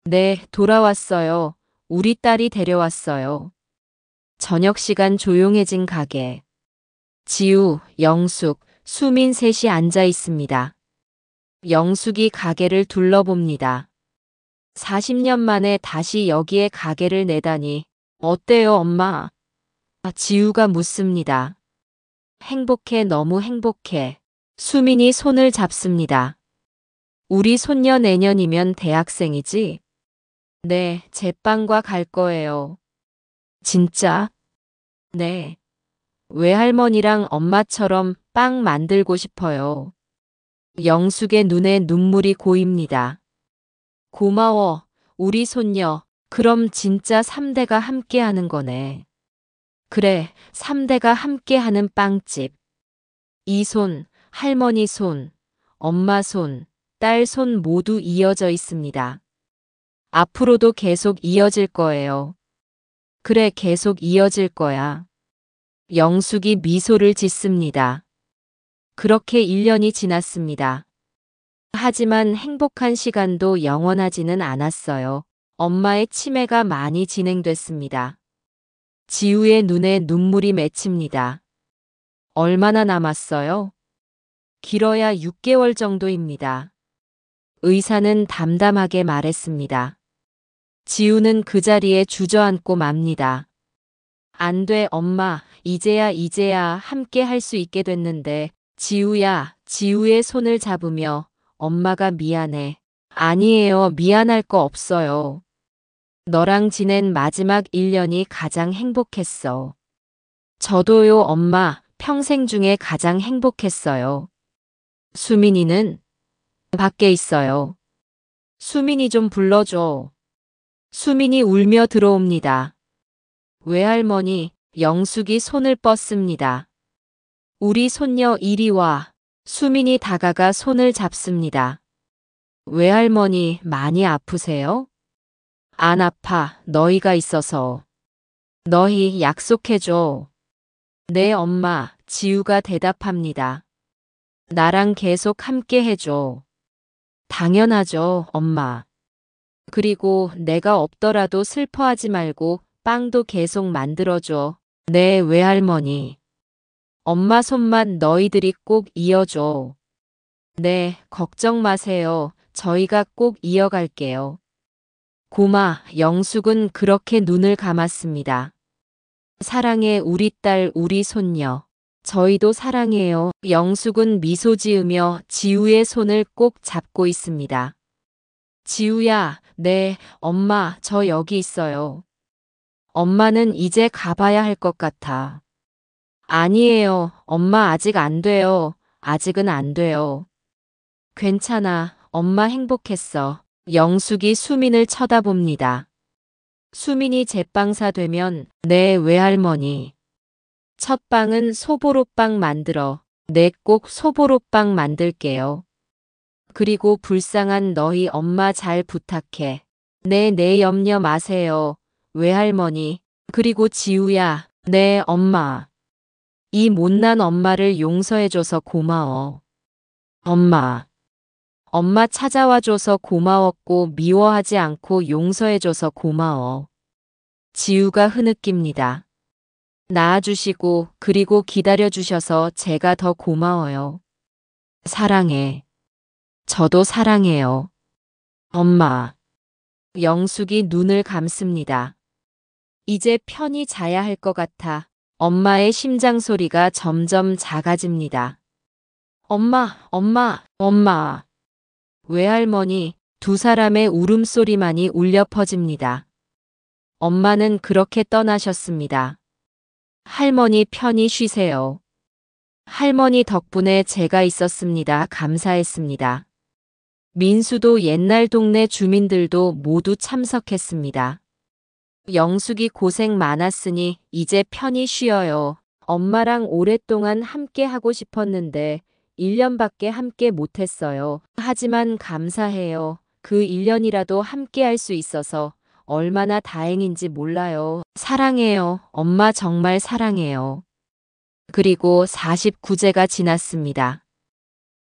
네, 돌아왔어요. 우리 딸이 데려왔어요. 저녁 시간 조용해진 가게. 지우, 영숙, 수민 셋이 앉아 있습니다. 영숙이 가게를 둘러봅니다. 40년 만에 다시 여기에 가게를 내다니 어때요, 엄마? 지우가 묻습니다. 행복해, 너무 행복해. 수민이 손을 잡습니다. 우리 손녀 내년이면 대학생이지? 네, 제빵과 갈 거예요. 진짜? 네. 외할머니랑 엄마처럼 빵 만들고 싶어요. 영숙의 눈에 눈물이 고입니다. 고마워, 우리 손녀. 그럼 진짜 3대가 함께 하는 거네. 그래, 3대가 함께 하는 빵집. 이 손, 할머니 손, 엄마 손, 딸 손 모두 이어져 있습니다. 앞으로도 계속 이어질 거예요. 그래, 계속 이어질 거야. 영숙이 미소를 짓습니다. 그렇게 1년이 지났습니다. 하지만 행복한 시간도 영원하지는 않았어요. 엄마의 치매가 많이 진행됐습니다. 지우의 눈에 눈물이 맺힙니다. 얼마나 남았어요? 길어야 6개월 정도입니다. 의사는 담담하게 말했습니다. 지우는 그 자리에 주저앉고 맙니다. 안 돼, 엄마. 이제야 함께 할 수 있게 됐는데. 지우야, 지우의 손을 잡으며 엄마가 미안해. 아니에요, 미안할 거 없어요. 너랑 지낸 마지막 1년이 가장 행복했어. 저도요, 엄마. 평생 중에 가장 행복했어요. 수민이는 밖에 있어요. 수민이 좀 불러줘. 수민이 울며 들어옵니다. 외할머니, 영숙이 손을 뻗습니다. 우리 손녀 이리 와. 수민이 다가가 손을 잡습니다. 외할머니, 많이 아프세요? 안 아파, 너희가 있어서. 너희 약속해줘. 네, 엄마, 지우가 대답합니다. 나랑 계속 함께 해줘. 당연하죠, 엄마. 그리고 내가 없더라도 슬퍼하지 말고 빵도 계속 만들어줘. 네, 외할머니. 엄마 손만 너희들이 꼭 이어줘. 네, 걱정 마세요. 저희가 꼭 이어갈게요. 고마, 영숙은 그렇게 눈을 감았습니다. 사랑해, 우리 딸, 우리 손녀. 저희도 사랑해요. 영숙은 미소 지으며 지우의 손을 꼭 잡고 있습니다. 지우야, 네, 엄마, 저 여기 있어요. 엄마는 이제 가봐야 할 것 같아. 아니에요, 엄마 아직 안 돼요. 아직은 안 돼요. 괜찮아, 엄마 행복했어. 영숙이 수민을 쳐다봅니다. 수민이 제빵사 되면 내 외할머니. 첫 빵은 소보로빵 만들어. 내 꼭 소보로빵 만들게요. 그리고 불쌍한 너희 엄마 잘 부탁해. 내 염려 마세요. 외할머니. 그리고 지우야, 내 엄마. 이 못난 엄마를 용서해줘서 고마워. 엄마. 엄마 찾아와줘서 고마웠고 미워하지 않고 용서해줘서 고마워. 지우가 흐느낍니다. 낳아주시고 그리고 기다려주셔서 제가 더 고마워요. 사랑해. 저도 사랑해요. 엄마. 영숙이 눈을 감습니다. 이제 편히 자야 할 것 같아. 엄마의 심장 소리가 점점 작아집니다. 엄마, 엄마, 엄마. 외할머니, 두 사람의 울음소리만이 울려 퍼집니다. 엄마는 그렇게 떠나셨습니다. 할머니 편히 쉬세요. 할머니 덕분에 제가 있었습니다. 감사했습니다. 민수도 옛날 동네 주민들도 모두 참석했습니다. 영숙이 고생 많았으니 이제 편히 쉬어요. 엄마랑 오랫동안 함께 하고 싶었는데 1년밖에 함께 못했어요. 하지만 감사해요. 그 1년이라도 함께 할 수 있어서 얼마나 다행인지 몰라요. 사랑해요. 엄마 정말 사랑해요. 그리고 49제가 지났습니다.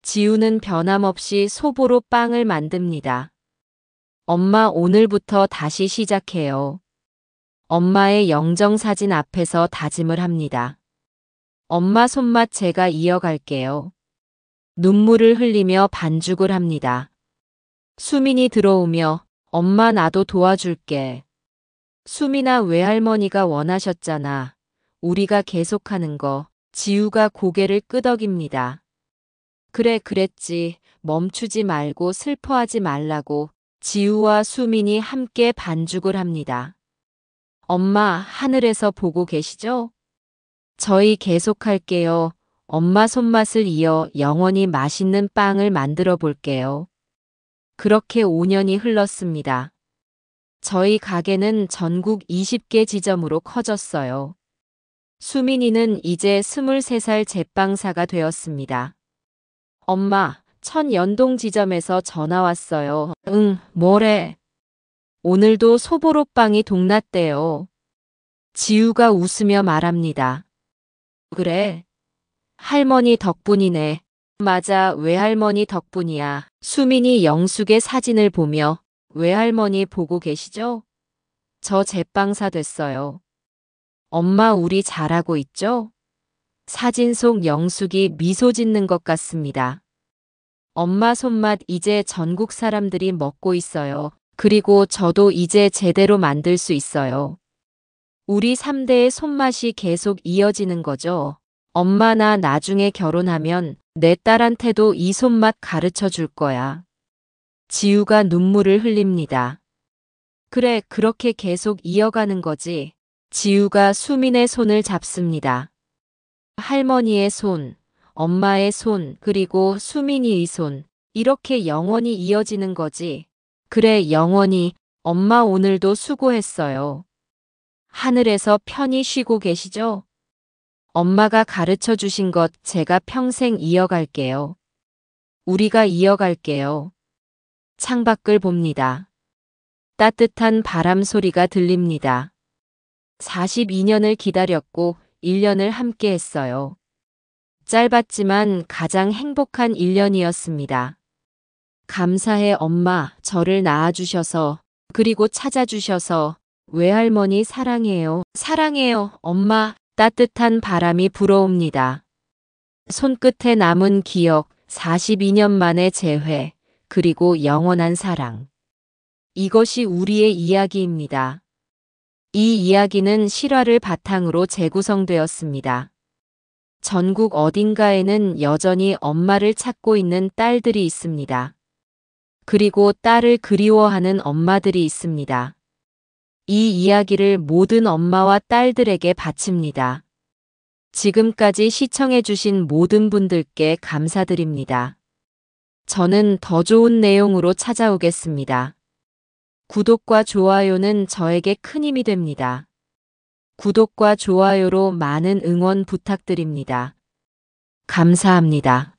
지우는 변함없이 소보로 빵을 만듭니다. 엄마 오늘부터 다시 시작해요. 엄마의 영정사진 앞에서 다짐을 합니다. 엄마 손맛 제가 이어갈게요. 눈물을 흘리며 반죽을 합니다. 수민이 들어오며 엄마 나도 도와줄게. 수민아 외할머니가 원하셨잖아. 우리가 계속하는 거. 지우가 고개를 끄덕입니다. 그래 그랬지. 멈추지 말고 슬퍼하지 말라고. 지우와 수민이 함께 반죽을 합니다. 엄마 하늘에서 보고 계시죠? 저희 계속할게요. 엄마 손맛을 이어 영원히 맛있는 빵을 만들어 볼게요. 그렇게 5년이 흘렀습니다. 저희 가게는 전국 20개 지점으로 커졌어요. 수민이는 이제 23살 제빵사가 되었습니다. 엄마, 천연동 지점에서 전화 왔어요. 응, 뭐래? 오늘도 소보로빵이 동났대요. 지우가 웃으며 말합니다. 그래. 할머니 덕분이네. 맞아, 외할머니 덕분이야. 수민이 영숙의 사진을 보며 외할머니 보고 계시죠? 저 제빵사 됐어요. 엄마 우리 잘하고 있죠? 사진 속 영숙이 미소 짓는 것 같습니다. 엄마 손맛 이제 전국 사람들이 먹고 있어요. 그리고 저도 이제 제대로 만들 수 있어요. 우리 3대의 손맛이 계속 이어지는 거죠. 엄마 나 나중에 결혼하면 내 딸한테도 이 손맛 가르쳐 줄 거야. 지우가 눈물을 흘립니다. 그래, 그렇게 계속 이어가는 거지. 지우가 수민의 손을 잡습니다. 할머니의 손, 엄마의 손, 그리고 수민이의 손. 이렇게 영원히 이어지는 거지. 그래, 영원히. 엄마 오늘도 수고했어요. 하늘에서 편히 쉬고 계시죠? 엄마가 가르쳐 주신 것 제가 평생 이어갈게요. 우리가 이어갈게요. 창밖을 봅니다. 따뜻한 바람 소리가 들립니다. 42년을 기다렸고 1년을 함께 했어요. 짧았지만 가장 행복한 1년이었습니다. 감사해 엄마, 저를 낳아주셔서, 그리고 찾아주셔서. 외할머니 사랑해요. 사랑해요, 엄마. 따뜻한 바람이 불어옵니다. 손끝에 남은 기억, 42년 만의 재회, 그리고 영원한 사랑. 이것이 우리의 이야기입니다. 이 이야기는 실화를 바탕으로 재구성되었습니다. 전국 어딘가에는 여전히 엄마를 찾고 있는 딸들이 있습니다. 그리고 딸을 그리워하는 엄마들이 있습니다. 이 이야기를 모든 엄마와 딸들에게 바칩니다. 지금까지 시청해주신 모든 분들께 감사드립니다. 저는 더 좋은 내용으로 찾아오겠습니다. 구독과 좋아요는 저에게 큰 힘이 됩니다. 구독과 좋아요로 많은 응원 부탁드립니다. 감사합니다.